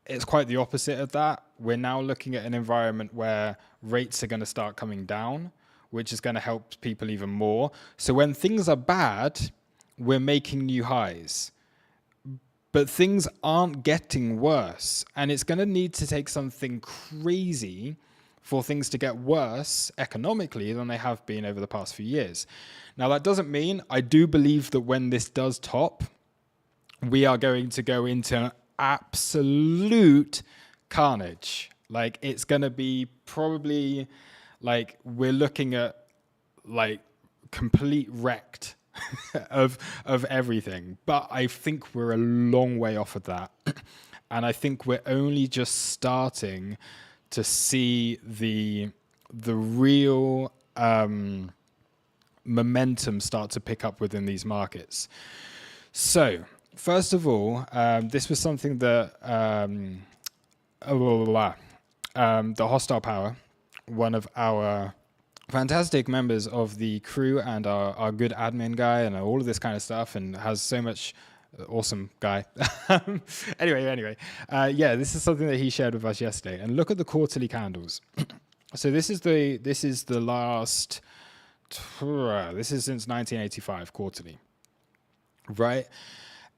it's quite the opposite of that. We're now looking at an environment where rates are going to start coming down, which is going to help people even more. So when things are bad, we're making new highs. But things aren't getting worse. And it's going to need to take something crazy for things to get worse economically than they have been over the past few years. Now, that doesn't mean, I do believe that when this does top, we are going to go into absolute carnage. Like, it's going to be probably, like, we're looking at, like, complete wrecked of everything. But I think we're a long way off of that. And I think we're only just starting to see the real momentum start to pick up within these markets. So, first of all, this was something that the Hostile Power, one of our fantastic members of the crew and our good admin guy and all of this kind of stuff, and has so much awesome guy. Anyway, this is something that he shared with us yesterday. And look at the quarterly candles. So this is the last. This is since 1985 quarterly, right?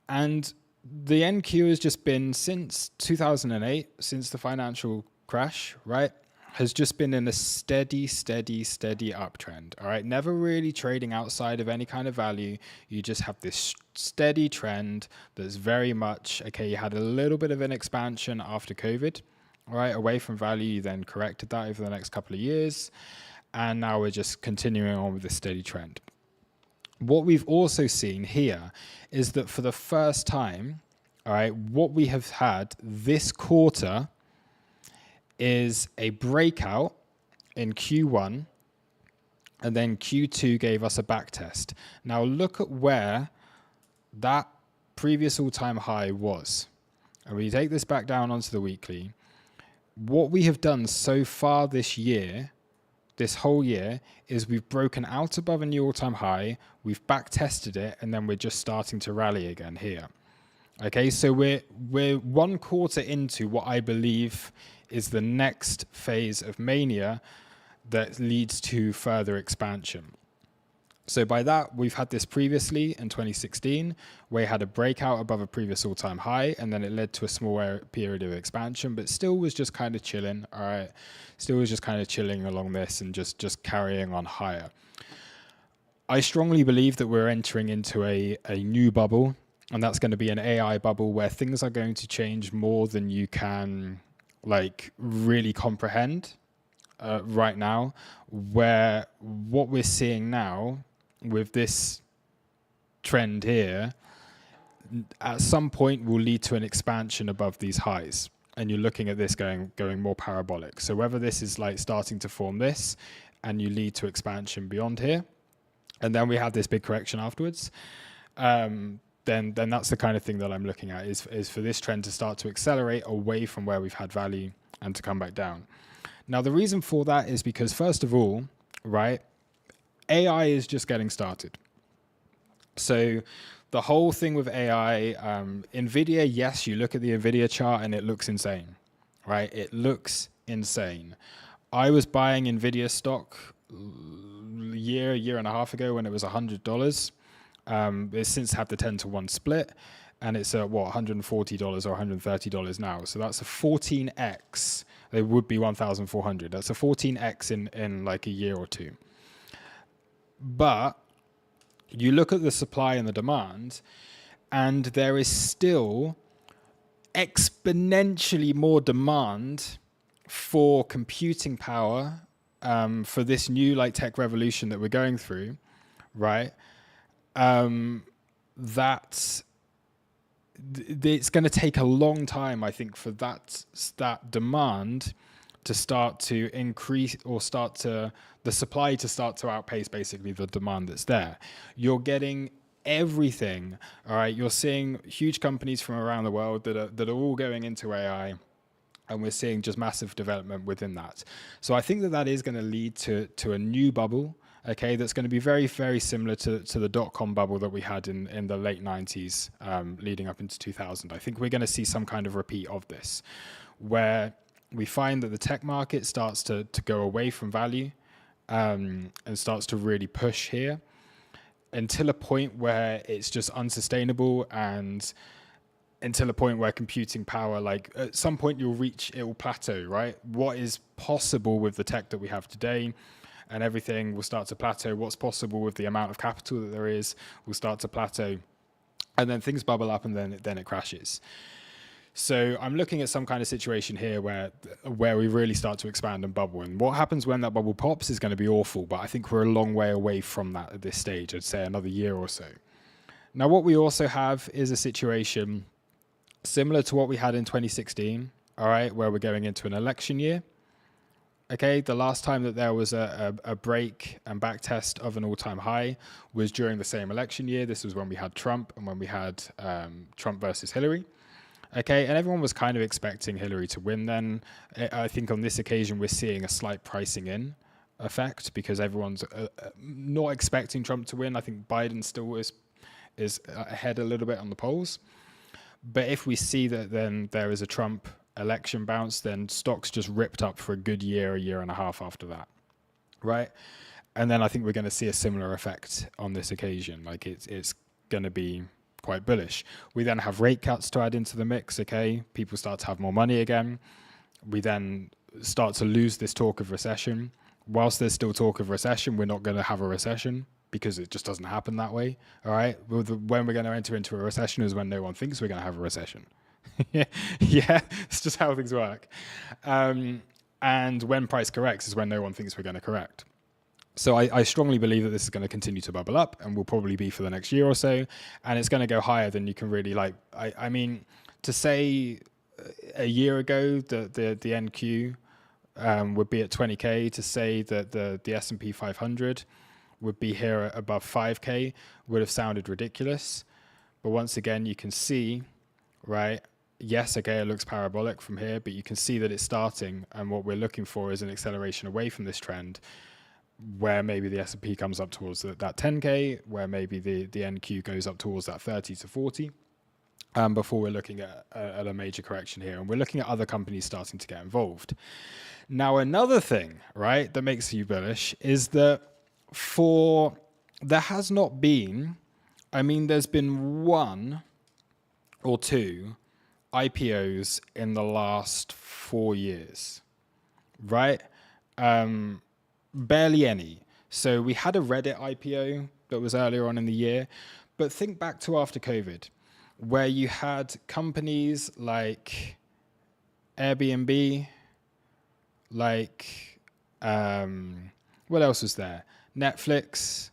And the NQ has just been since 2008, since the financial crash, right? Has just been in a steady uptrend, all right? Never really trading outside of any kind of value. You just have this steady trend that's very much, okay, you had a little bit of an expansion after COVID, all right, away from value. You then corrected that over the next couple of years. And now we're just continuing on with this steady trend. What we've also seen here is that for the first time, all right, what we have had this quarter is a breakout in Q1 And then Q2 gave us a back test. Now look at where that previous all-time high was. And we take this back down onto the weekly. What we have done so far this year, this whole year, is we've broken out above a new all-time high, we've back tested it, and then we're just starting to rally again here. Okay, so we're 1 quarter into what I believe is the next phase of mania that leads to further expansion. So by that, we've had this previously in 2016, where we had a breakout above a previous all-time high, and then it led to a small period of expansion, but still was just kind of chilling, all right? Still was just kind of chilling along this and just carrying on higher. I strongly believe that we're entering into a new bubble, and that's going to be an AI bubble where things are going to change more than you can like really comprehend right now, where what we're seeing now with this trend here at some point will lead to an expansion above these highs, and you're looking at this going more parabolic. So whether this is like starting to form this and you lead to expansion beyond here, and then we have this big correction afterwards, then that's the kind of thing that I'm looking at, is for this trend to start to accelerate away from where we've had value and to come back down. Now, the reason for that is because, first of all, right, AI is just getting started. So the whole thing with AI, NVIDIA, yes, you look at the NVIDIA chart and it looks insane, right? It looks insane. I was buying NVIDIA stock a year and a half ago when it was $100. It's since had the 10-to-1 split, and it's at what, $140 or $130 now. So that's a 14x. It would be 1,400. That's a 14x in like a year or two. But you look at the supply and the demand, and there is still exponentially more demand for computing power for this new like tech revolution that we're going through, right? That it's going to take a long time, I think, for that demand to start to increase, or the supply to start to outpace basically the demand that's there. You're getting everything, all right? You're seeing huge companies from around the world that are all going into AI, and we're seeing just massive development within that. So I think that is going to lead to a new bubble, okay, that's going to be very, very similar to the dot-com bubble that we had in the late 90s leading up into 2000. I think we're going to see some kind of repeat of this, where we find that the tech market starts to go away from value and starts to really push here until a point where it's just unsustainable, and until a point where computing power, like at some point it will plateau, right? What is possible with the tech that we have today, and everything will start to plateau. What's possible with the amount of capital that there is will start to plateau, and then things bubble up, and then it crashes. So I'm looking at some kind of situation here where we really start to expand and bubble. And what happens when that bubble pops is going to be awful, but I think we're a long way away from that at this stage. I'd say another year or so. Now, what we also have is a situation similar to what we had in 2016, all right, where we're going into an election year. Okay, the last time that there was a break and back test of an all-time high was during the same election year. This was when we had Trump and when we had Trump versus Hillary. Okay, and everyone was kind of expecting Hillary to win then. I think on this occasion we're seeing a slight pricing in effect because everyone's not expecting Trump to win. I think Biden still is ahead a little bit on the polls. But if we see that then there is a Trump election bounce, then stocks just ripped up for a good year and a half after that, right? And then I think we're going to see a similar effect on this occasion. Like it's going to be quite bullish. We then have rate cuts to add into the mix, okay? People start to have more money again. We then start to lose this talk of recession. Whilst there's still talk of recession, we're not going to have a recession because it just doesn't happen that way, all right? When we're going to enter into a recession is when no one thinks we're going to have a recession. Yeah, it's just how things work. And when price corrects is when no one thinks we're going to correct. So I strongly believe that this is going to continue to bubble up and will probably be for the next year or so. And it's going to go higher than you can really like. I mean, to say a year ago that the NQ would be at 20K. To say that the S&P 500 would be here at above 5K would have sounded ridiculous. But once again, you can see, right? Yes, okay, it looks parabolic from here, but you can see that it's starting, and what we're looking for is an acceleration away from this trend, where maybe the S&P comes up towards that 10K, where maybe the NQ goes up towards that 30 to 40, before we're looking at a major correction here. And we're looking at other companies starting to get involved. Now, another thing, right, that makes you bullish is that there has not been, I mean, there's been one or two IPOs in the last 4 years, right? Barely any. So we had a Reddit IPO that was earlier on in the year, but think back to after COVID, where you had companies like Airbnb, like, what else was there? Netflix,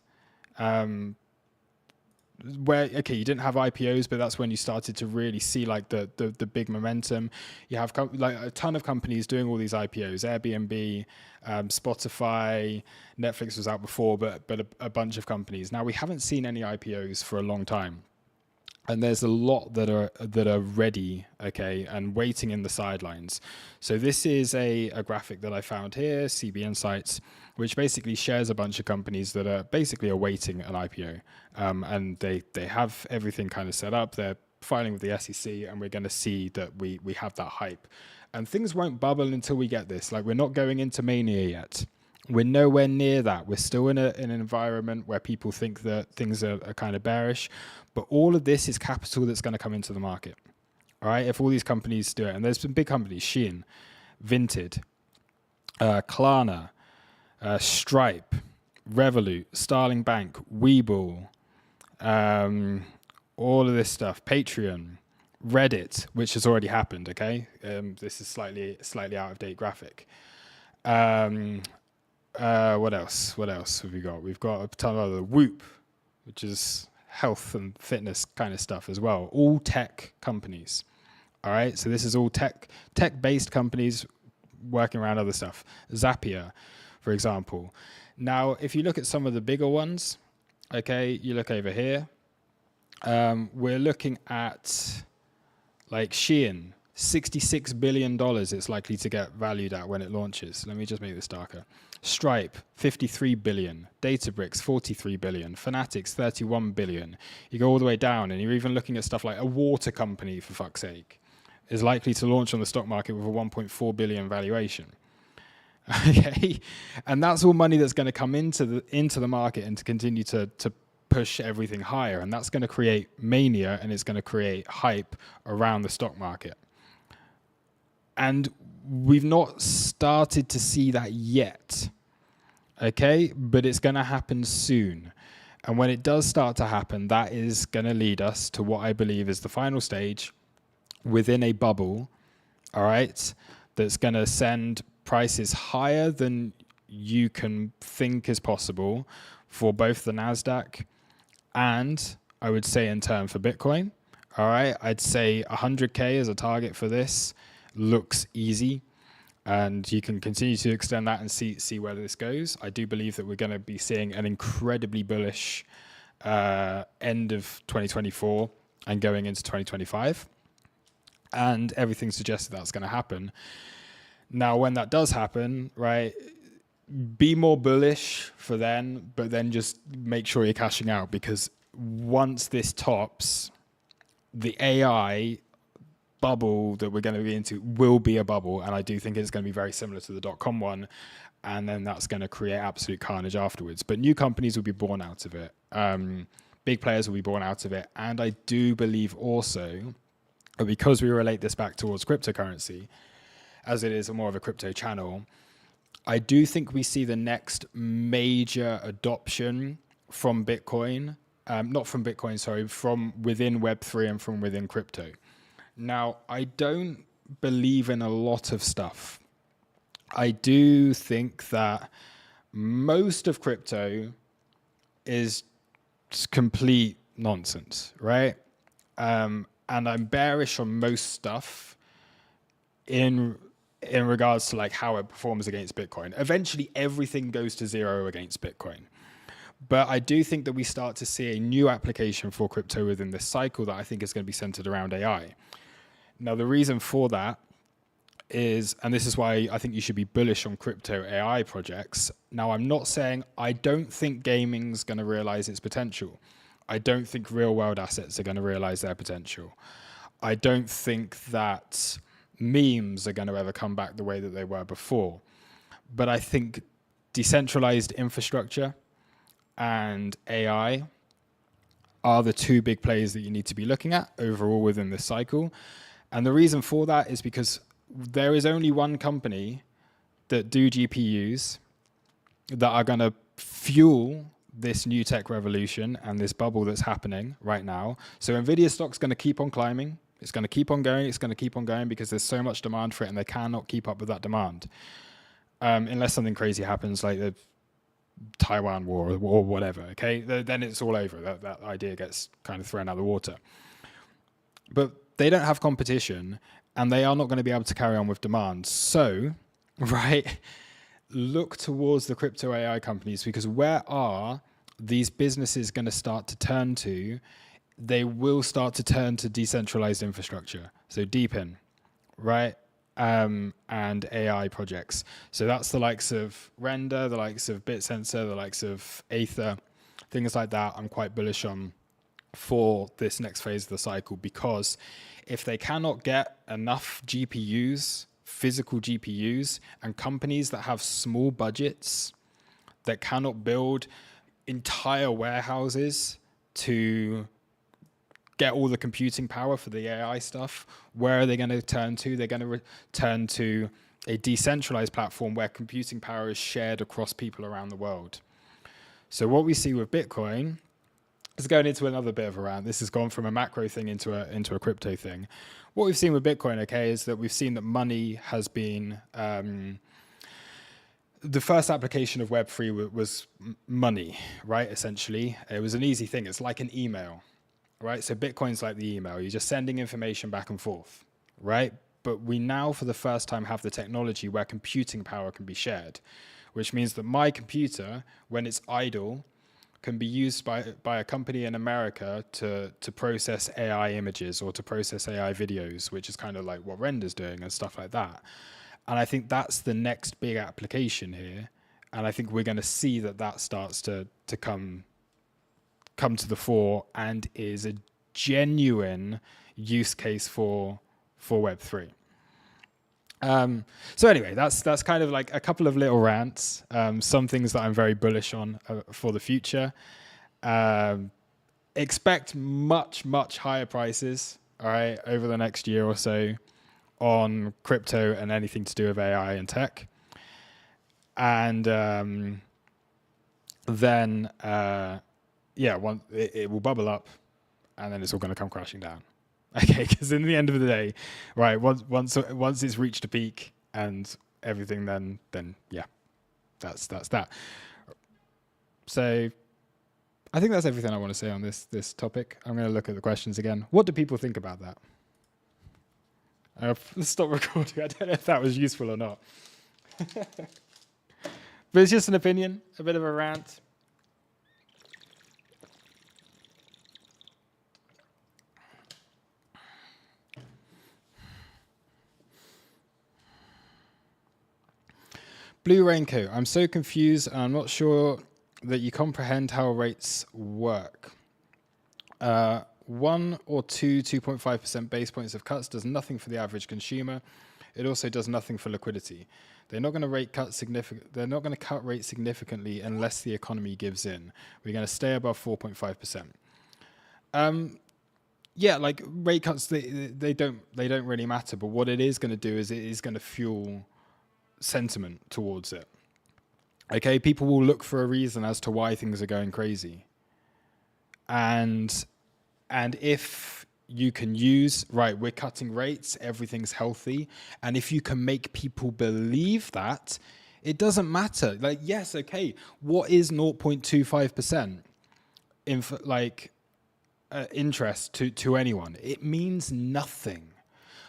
where, okay, you didn't have IPOs, but that's when you started to really see like the big momentum. You have like a ton of companies doing all these IPOs, Airbnb, Spotify, Netflix was out before, but a bunch of companies. Now we haven't seen any IPOs for a long time. And there's a lot that are ready, okay, and waiting in the sidelines. So this is a graphic that I found here, CB Insights, which basically shares a bunch of companies that are basically awaiting an IPO. And they have everything kind of set up. They're filing with the SEC, and we're going to see that we have that hype. And things won't bubble until we get this. Like, we're not going into mania yet. We're nowhere near that. We're still in an environment where people think that things are kind of bearish, but all of this is capital that's going to come into the market. All right, if all these companies do it, and there's some big companies, Shein, Vinted, Klarna, Stripe, Revolut, Starling Bank, Webull, all of this stuff, Patreon, Reddit, which has already happened, okay? This is slightly out of date graphic. What else? What else have we got? We've got a ton of other Whoop, which is health and fitness kind of stuff as well. All tech companies. All right. So this is all tech-based companies working around other stuff. Zapier, for example. Now, if you look at some of the bigger ones, okay, you look over here. We're looking at like Shein. $66 billion it's likely to get valued at when it launches. Let me just make this darker. Stripe, 53 billion. Databricks, 43 billion. Fanatics, 31 billion. You go all the way down, and you're even looking at stuff like a water company, for fuck's sake, is likely to launch on the stock market with a 1.4 billion valuation. Okay, and that's all money that's going to come into the market and to continue to push everything higher, and that's going to create mania, and it's going to create hype around the stock market. And we've not started to see that yet, okay? But it's going to happen soon. And when it does start to happen, that is going to lead us to what I believe is the final stage within a bubble, all right, that's going to send prices higher than you can think is possible for both the NASDAQ and, I would say, in turn for Bitcoin. All right, I'd say 100K as a target for this looks easy, and you can continue to extend that and see where this goes. I do believe that we're going to be seeing an incredibly bullish end of 2024 and going into 2025, and everything suggests that's going to happen. Now, when that does happen, right, be more bullish for then, but then just make sure you're cashing out, because once this tops, the AI bubble that we're going to be into will be a bubble, and I do think it's going to be very similar to the .com one, and then that's going to create absolute carnage afterwards. But new companies will be born out of it. Big players will be born out of it, and I do believe also, because we relate this back towards cryptocurrency, as it is more of a crypto channel, I do think we see the next major adoption from Bitcoin, not from Bitcoin, sorry, from within Web3 and from within crypto. Now, I don't believe in a lot of stuff. I do think that most of crypto is complete nonsense, right? And I'm bearish on most stuff in in regards to like how it performs against Bitcoin. Eventually, everything goes to zero against Bitcoin. But I do think that we start to see a new application for crypto within this cycle that I think is going to be centered around AI. Now, the reason for that is, and this is why I think you should be bullish on crypto AI projects. Now, I'm not saying I don't think gaming's going to realize its potential. I don't think real world assets are going to realize their potential. I don't think that memes are going to ever come back the way that they were before. But I think decentralized infrastructure and AI are the two big plays that you need to be looking at overall within this cycle. And the reason for that is because there is only one company that do GPUs that are going to fuel this new tech revolution and this bubble that's happening right now. So Nvidia stock's going to keep on climbing. It's going to keep on going. It's going to keep on going because there's so much demand for it and they cannot keep up with that demand. Unless something crazy happens like the Taiwan war or whatever, okay? Then it's all over. That idea gets kind of thrown out of the water. But they don't have competition and they are not going to be able to carry on with demand. So, right, look towards the crypto AI companies, because where are these businesses going to start to turn to? They will start to turn to decentralized infrastructure. So DeepIn, right? And AI projects. So that's the likes of Render, the likes of BitSensor, the likes of Aether, things like that. I'm quite bullish on for this next phase of the cycle, because if they cannot get enough GPUs, physical GPUs, and companies that have small budgets that cannot build entire warehouses to get all the computing power for the AI stuff, where are they going to turn to? They're going to return to a decentralized platform where computing power is shared across people around the world. So what we see with Bitcoin is going into another bit of a rant. This has gone from a macro thing into a crypto thing. What we've seen with Bitcoin, okay, is that we've seen that money has been the first application of Web3 was money, right? Essentially, it was an easy thing. It's like an email. Right, so Bitcoin's like the email. You're just sending information back and forth, right? But we now, for the first time, have the technology where computing power can be shared, which means that my computer, when it's idle, can be used by a company in America to process AI images or to process AI videos, which is kind of like what Render's doing and stuff like that. And I think that's the next big application here. And I think we're going to see that starts to come to the fore and is a genuine use case for Web3. So anyway, that's kind of like a couple of little rants, some things that I'm very bullish on for the future. Expect much, much higher prices, all right, over the next year or so on crypto and anything to do with AI and tech. And then it will bubble up, and then it's all going to come crashing down. Okay, because in the end of the day, right, once it's reached a peak and everything, then yeah, that's that. So I think that's everything I want to say on this topic. I'm going to look at the questions again. What do people think about that? Let's stop recording. I don't know if that was useful or not. But it's just an opinion, a bit of a rant. Blue Raincoat, I'm so confused and I'm not sure that you comprehend how rates work. 1 or 2.5% base points of cuts does nothing for the average consumer. It also does nothing for liquidity. They're not going to cut rates significantly unless the economy gives in. We're going to stay above 4.5%. Yeah, like rate cuts, they don't really matter. But what it is going to do is it is going to fuel sentiment towards it. Okay, people will look for a reason as to why things are going crazy. And if you can use, right, we're cutting rates, everything's healthy, and if you can make people believe that, it doesn't matter. Like, yes, okay, what is 0.25% interest to anyone? It means nothing.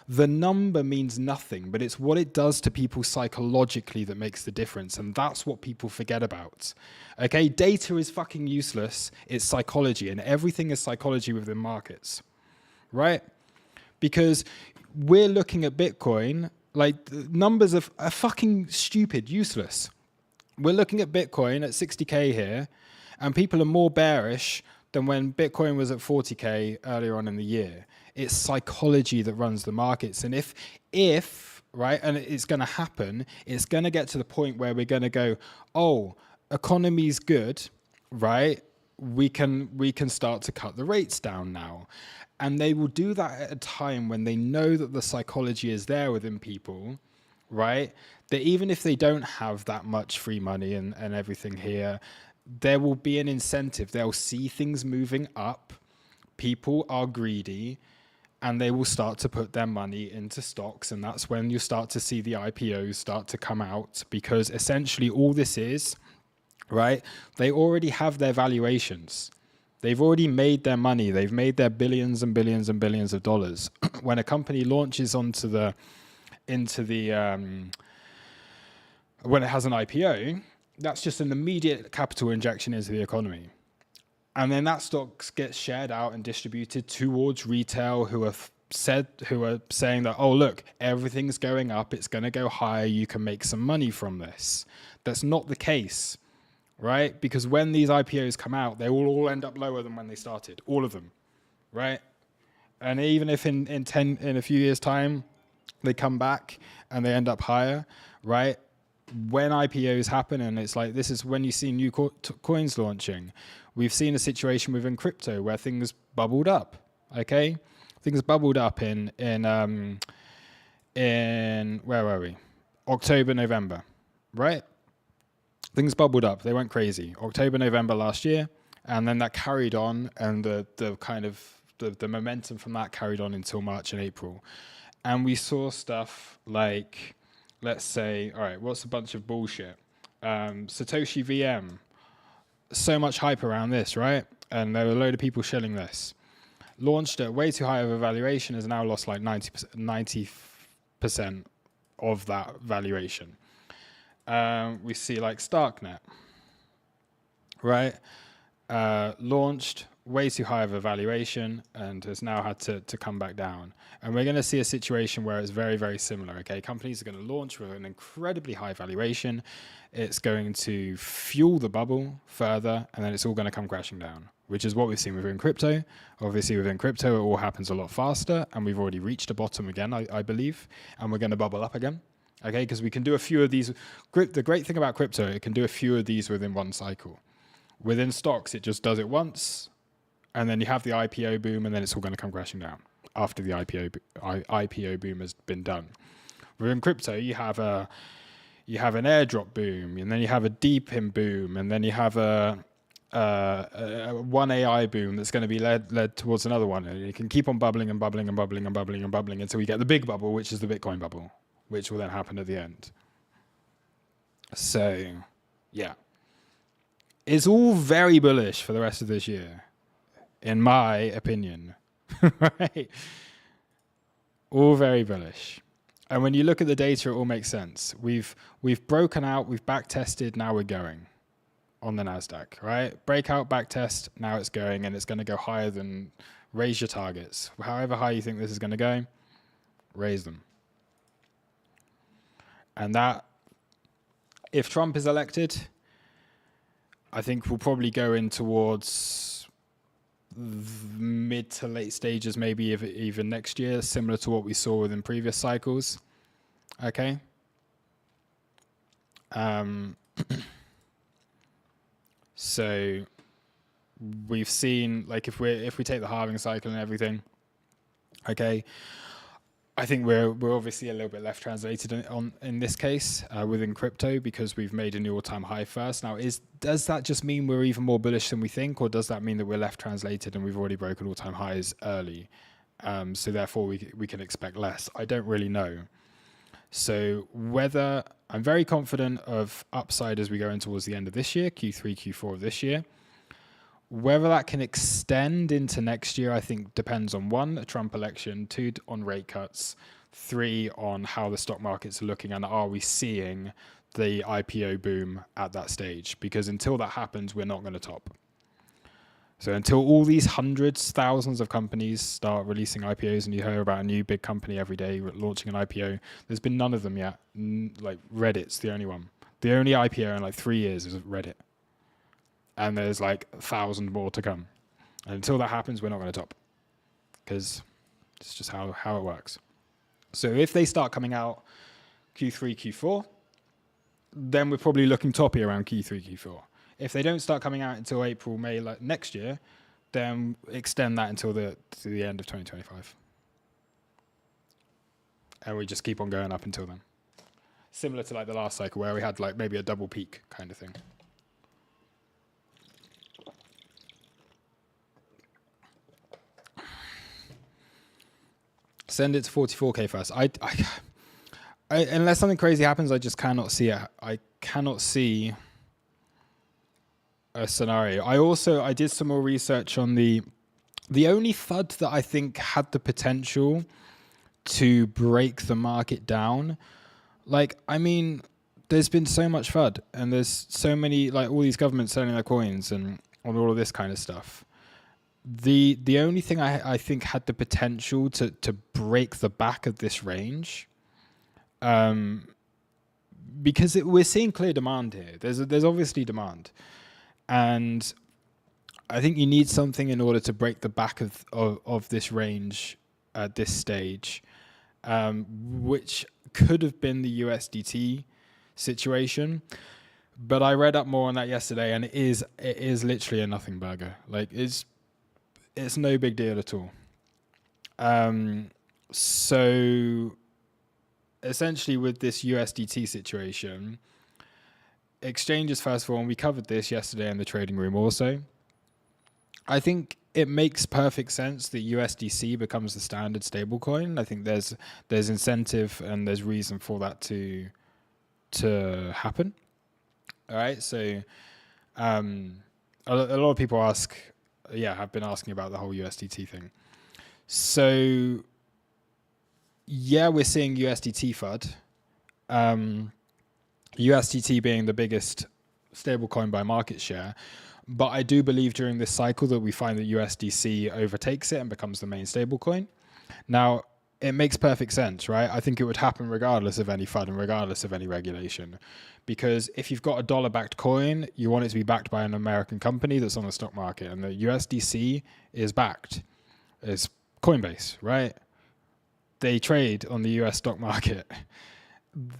The number means nothing, but it's what it does to people psychologically that makes the difference. And that's what people forget about. Okay, data is fucking useless. It's psychology, and everything is psychology within markets, right? Because we're looking at Bitcoin, like the numbers are fucking stupid, useless. We're looking at Bitcoin at 60K here, and people are more bearish than when Bitcoin was at 40K earlier on in the year. It's psychology that runs the markets. And if right, and it's going to happen, it's going to get to the point where we're going to go, oh, economy's good, right? We can start to cut the rates down now. And they will do that at a time when they know that the psychology is there within people, right? That even if they don't have that much free money and everything here, there will be an incentive. They'll see things moving up. People are greedy, and they will start to put their money into stocks. And that's when you start to see the IPOs start to come out, because essentially all this is, right? They already have their valuations. They've already made their money. They've made their billions and billions and billions of dollars. When a company launches when it has an IPO, that's just an immediate capital injection into the economy. And then that stock gets shared out and distributed towards retail who are saying that, oh, look, everything's going up. It's going to go higher. You can make some money from this. That's not the case, right? Because when these IPOs come out, they will all end up lower than when they started, all of them, right? And even if in a few years' time, they come back and they end up higher, right? When IPOs happen, and it's like, this is when you see new coins launching. We've seen a situation within crypto where things bubbled up, okay? Things bubbled up in where were we? October, November, right? Things bubbled up. They went crazy. October, November last year, and then that carried on, and the kind of the momentum from that carried on until March and April. And we saw stuff like, let's say, all right, what's a bunch of bullshit? Satoshi VM. So much hype around this, right? And there were a load of people shelling this. Launched at way too high of a valuation, has now lost like 90% of that valuation. We see like Starknet, right? Launched way too high of a valuation and has now had to come back down. And we're going to see a situation where it's very, very similar, okay? Companies are going to launch with an incredibly high valuation. It's going to fuel the bubble further, and then it's all going to come crashing down, which is what we've seen within crypto. Obviously, within crypto, it all happens a lot faster, and we've already reached a bottom again, I believe, and we're going to bubble up again, okay? Because we can do a few of these. The great thing about crypto, it can do a few of these within one cycle. Within stocks, it just does it once, and then you have the IPO boom, and then it's all going to come crashing down after the IPO boom has been done. Within crypto, you have an airdrop boom, and then you have a deepin boom, and then you have a one AI boom that's going to be led towards another one, and it can keep on bubbling and bubbling and bubbling and bubbling and bubbling until we get the big bubble, which is the Bitcoin bubble, which will then happen at the end. So, yeah. It's all very bullish for the rest of this year, in my opinion. Right? All very bullish. And when you look at the data, it all makes sense. We've broken out, we've back tested, now we're going on the NASDAQ, right? Breakout, back test, now it's going, and it's going to go higher than, raise your targets. However high you think this is going to go, raise them. And that, if Trump is elected, I think we'll probably go in towards mid to late stages, maybe even next year, similar to what we saw within previous cycles. Okay. So we've seen, like, if we take the halving cycle and everything, okay, I think we're obviously a little bit left translated in this case within crypto, because we've made a new all-time high first. Now, does that just mean we're even more bullish than we think, or does that mean that we're left translated and we've already broken all-time highs early? So therefore we can expect less. I don't really know. So I'm very confident of upside as we go in towards the end of this year, Q3, Q4 of this year. Whether that can extend into next year, I think depends on one, a Trump election, two, on rate cuts, three, on how the stock markets are looking, and are we seeing the IPO boom at that stage? Because until that happens, we're not going to top. So until all these hundreds, thousands of companies start releasing IPOs, and you hear about a new big company every day launching an IPO, there's been none of them yet. Like Reddit's the only one. The only IPO in like 3 years is Reddit. And there's like 1,000 more to come. And until that happens, we're not going to top, because it's just how it works. So if they start coming out Q3, Q4, then we're probably looking toppy around Q3, Q4. If they don't start coming out until April, May like next year, then extend that until to the end of 2025. And we just keep on going up until then. Similar to like the last cycle where we had like maybe a double peak kind of thing. Send it to 44K first. I unless something crazy happens, I just cannot see it. I cannot see a scenario. I did some more research on the only FUD that I think had the potential to break the market down. Like, I mean, there's been so much FUD, and there's so many, like, all these governments selling their coins and all of this kind of stuff. The only thing I think had the potential to break the back of this range, because we're seeing clear demand here. There's obviously demand, and I think you need something in order to break the back of this range at this stage, which could have been the USDT situation. But I read up more on that yesterday, and it is literally a nothing burger. Like, it's no big deal at all. So essentially with this USDT situation, exchanges, first of all, and we covered this yesterday in the trading room also, I think it makes perfect sense that USDC becomes the standard stablecoin. I think there's incentive and there's reason for that to happen. All right, so a lot of people have been asking about the whole USDT thing. So yeah, we're seeing USDT FUD. USDT being the biggest stablecoin by market share. But I do believe during this cycle that we find that USDC overtakes it and becomes the main stablecoin. Now, it makes perfect sense, right? I think it would happen regardless of any FUD and regardless of any regulation. Because if you've got a dollar-backed coin, you want it to be backed by an American company that's on the stock market. And the USDC is backed. It's Coinbase, right? They trade on the US stock market.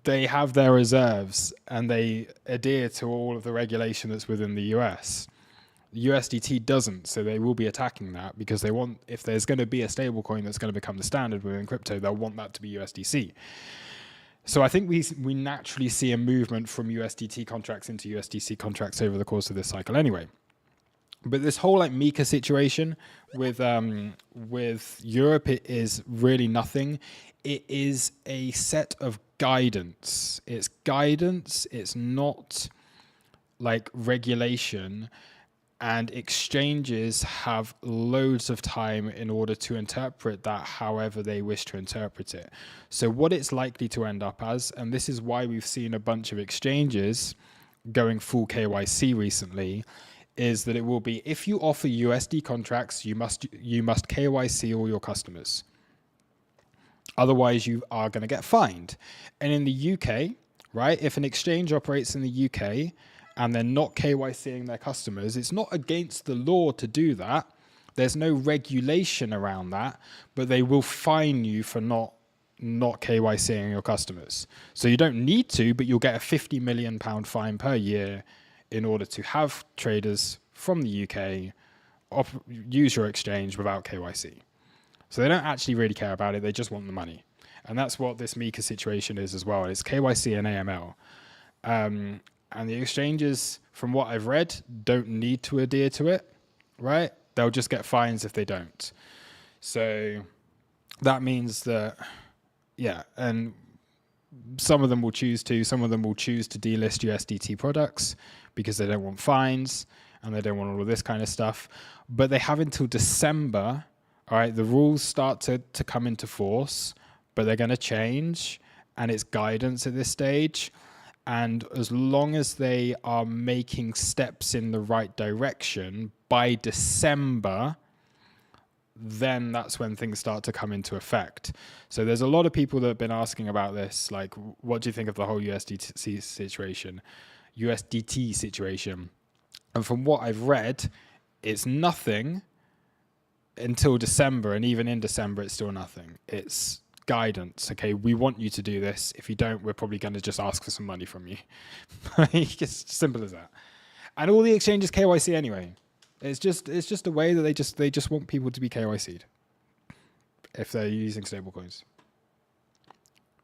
They have their reserves and they adhere to all of the regulation that's within the US. The USDT doesn't, so they will be attacking that because they want, if there's going to be a stable coin that's going to become the standard within crypto, they'll want that to be USDC. So I think we naturally see a movement from USDT contracts into USDC contracts over the course of this cycle anyway. But this whole like Mika situation with Europe, it is really nothing. It is a set of guidance. It's guidance. It's not like regulation. And exchanges have loads of time in order to interpret that however they wish to interpret it. So what it's likely to end up as, and this is why we've seen a bunch of exchanges going full KYC recently, is that it will be, if you offer USD contracts, you must KYC all your customers. Otherwise, you are going to get fined. And in the UK, right, if an exchange operates in the UK and they're not KYCing their customers, it's not against the law to do that. There's no regulation around that, but they will fine you for not KYCing your customers. So you don't need to, but you'll get a £50 million fine per year in order to have traders from the UK use your exchange without KYC. So they don't actually really care about it. They just want the money. And that's what this Mika situation is as well. It's KYC and AML. And the exchanges, from what I've read, don't need to adhere to it, right? They'll just get fines if they don't. So that means that, yeah, and some of them will choose to delist USDT products because they don't want fines. and they don't want all of this kind of stuff. But they have until December. All right, the rules start to come into force, but they're going to change, and it's guidance at this stage. And as long as they are making steps in the right direction by December, then that's when things start to come into effect. So there's a lot of people that have been asking about this, like, what do you think of the whole USDT situation? And from what I've read, it's nothing until December, and even in December, it's still nothing. It's guidance. Okay, we want you to do this. If you don't, we're probably going to just ask for some money from you. It's simple as that. And all the exchanges KYC anyway. It's just a way that they just want people to be KYC'd if they're using stablecoins.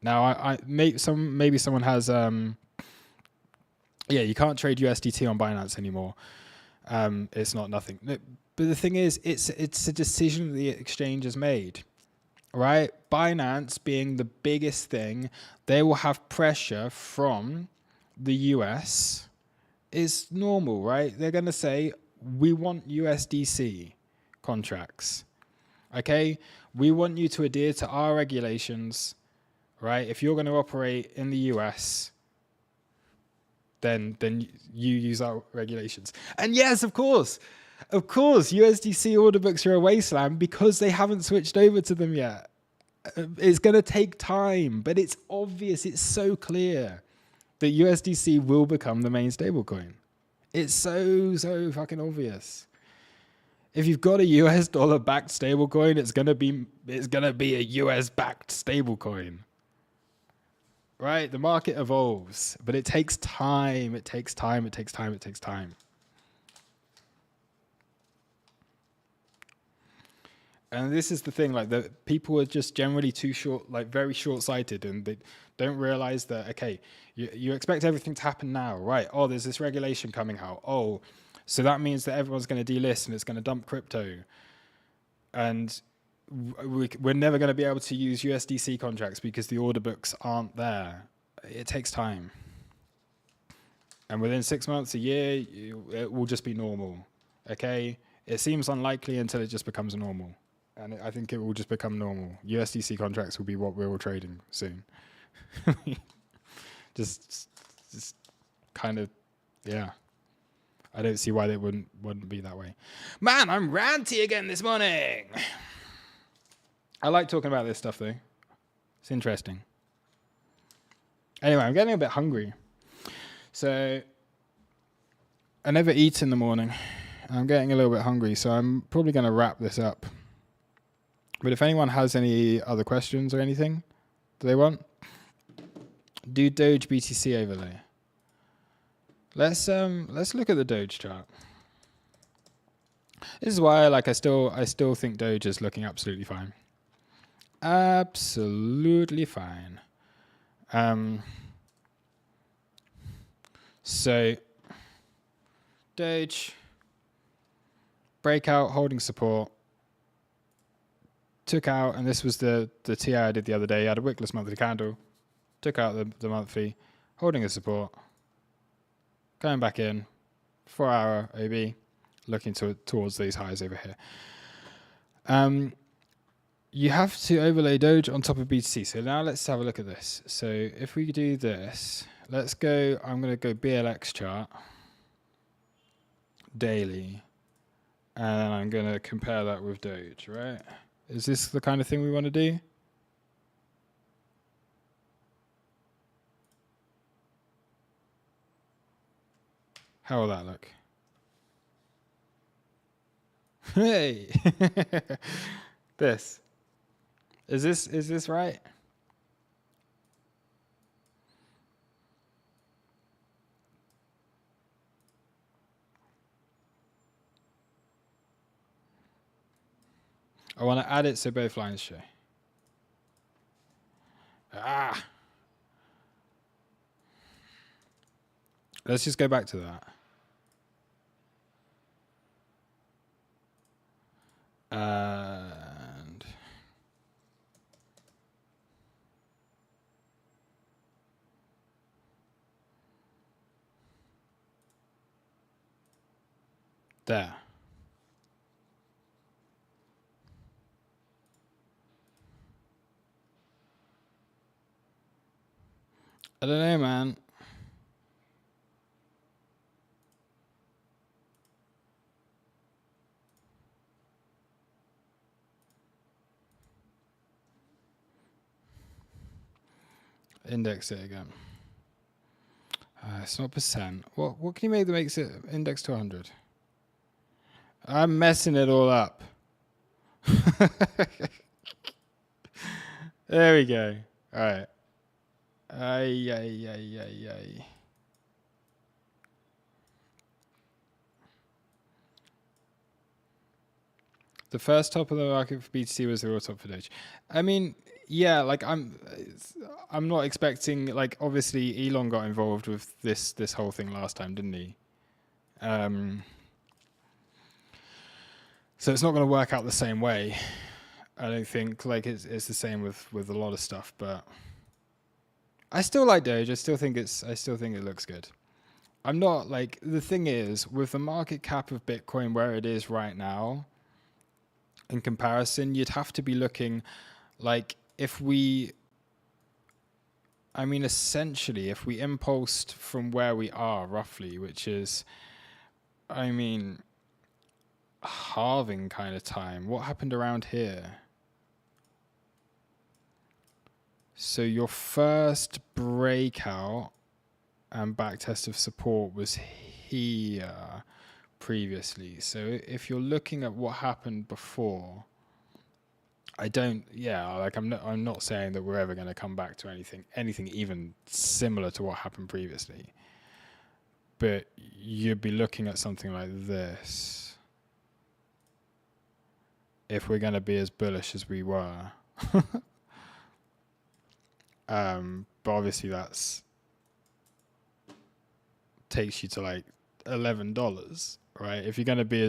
Now, maybe someone has you can't trade USDT on Binance anymore. It's not nothing. But the thing is, it's a decision the exchange has made, right? Binance being the biggest thing, they will have pressure from the US. Is normal, right? They're going to say, we want USDC contracts. Okay? We want you to adhere to our regulations, right? If you're going to operate in the US, then you use our regulations. And yes, of course, USDC order books are a wasteland because they haven't switched over to them yet. It's going to take time, but it's obvious, it's so clear that USDC will become the main stablecoin. It's so fucking obvious. If you've got a US dollar backed stablecoin, it's gonna be a US backed stablecoin. Right? The market evolves, but it takes time. It takes time. And this is the thing, like, the people are just generally too short, like very short-sighted, and they don't realize that, okay, you expect everything to happen now, right? Oh, there's this regulation coming out. Oh, so that means that everyone's going to delist and it's going to dump crypto. And we're never going to be able to use USDC contracts because the order books aren't there. It takes time. And within 6 months, a year, it will just be normal, okay? It seems unlikely until it just becomes normal. And I think it will just become normal. USDC contracts will be what we're all trading soon. just kind of, yeah. I don't see why they wouldn't be that way. Man, I'm ranty again this morning. I like talking about this stuff, though. It's interesting. Anyway, I'm getting a bit hungry. So I never eat in the morning. I'm getting a little bit hungry, so I'm probably going to wrap this up. But if anyone has any other questions or anything that they want, do Doge BTC overlay. Let's look at the Doge chart. This is why, like, I still think Doge is looking absolutely fine. Absolutely fine. So Doge breakout holding support. Took out, and this was the TI I did the other day. I had a wickless monthly candle. Took out the monthly, holding a support. Going back in, 4-hour OB, looking towards these highs over here. You have to overlay Doge on top of BTC. So now let's have a look at this. So if we do this, let's go, I'm going to go BLX chart, daily, and I'm going to compare that with Doge, right? Is this the kind of thing we want to do? How will that look? Hey! This. Is this right? I want to add it so both lines show. Let's just go back to that. And There. I don't know, man. Index it again. It's not percent. What can you make that makes it index to 100? I'm messing it all up. There we go. All right. Ay. The first top of the market for BTC was the real top for Doge. I mean, yeah, like I'm not expecting, like, obviously Elon got involved with this whole thing last time, didn't he? So it's not going to work out the same way. I don't think, like, it's the same with a lot of stuff, but I still like Doge. I still think it looks good. I'm not, like, the thing is, with the market cap of Bitcoin where it is right now, in comparison, you'd have to be looking, like, essentially, if we impulsed from where we are roughly, which is, halving kind of time. What happened around here? So your first breakout and backtest of support was here previously. So if you're looking at what happened before, I'm not saying that we're ever going to come back to anything even similar to what happened previously. But you'd be looking at something like this if we're going to be as bullish as we were. But obviously that's takes you to like $11, right? If you're going to be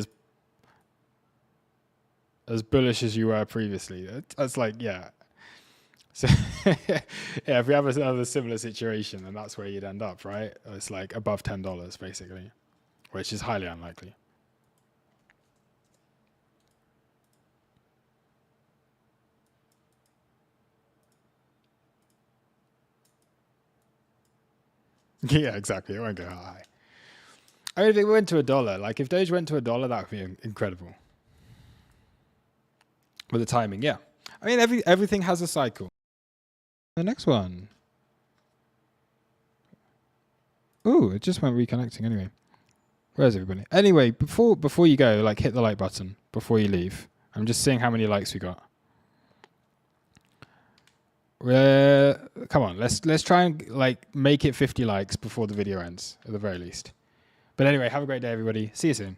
as bullish as you were previously, that's like, yeah. So yeah, if we have another similar situation, then that's where you'd end up, right? It's like above $10 basically, which is highly unlikely. Yeah, exactly. It won't go high. I mean, if it went to $1, like if Doge went to $1, that would be incredible. With the timing, yeah. I mean, everything has a cycle. The next one. Ooh, it just went reconnecting anyway. Where's everybody? Anyway, before you go, like, hit the like button before you leave. I'm just seeing how many likes we got. Come on, let's try and like make it 50 likes before the video ends, at the very least. But anyway, have a great day, everybody. See you soon.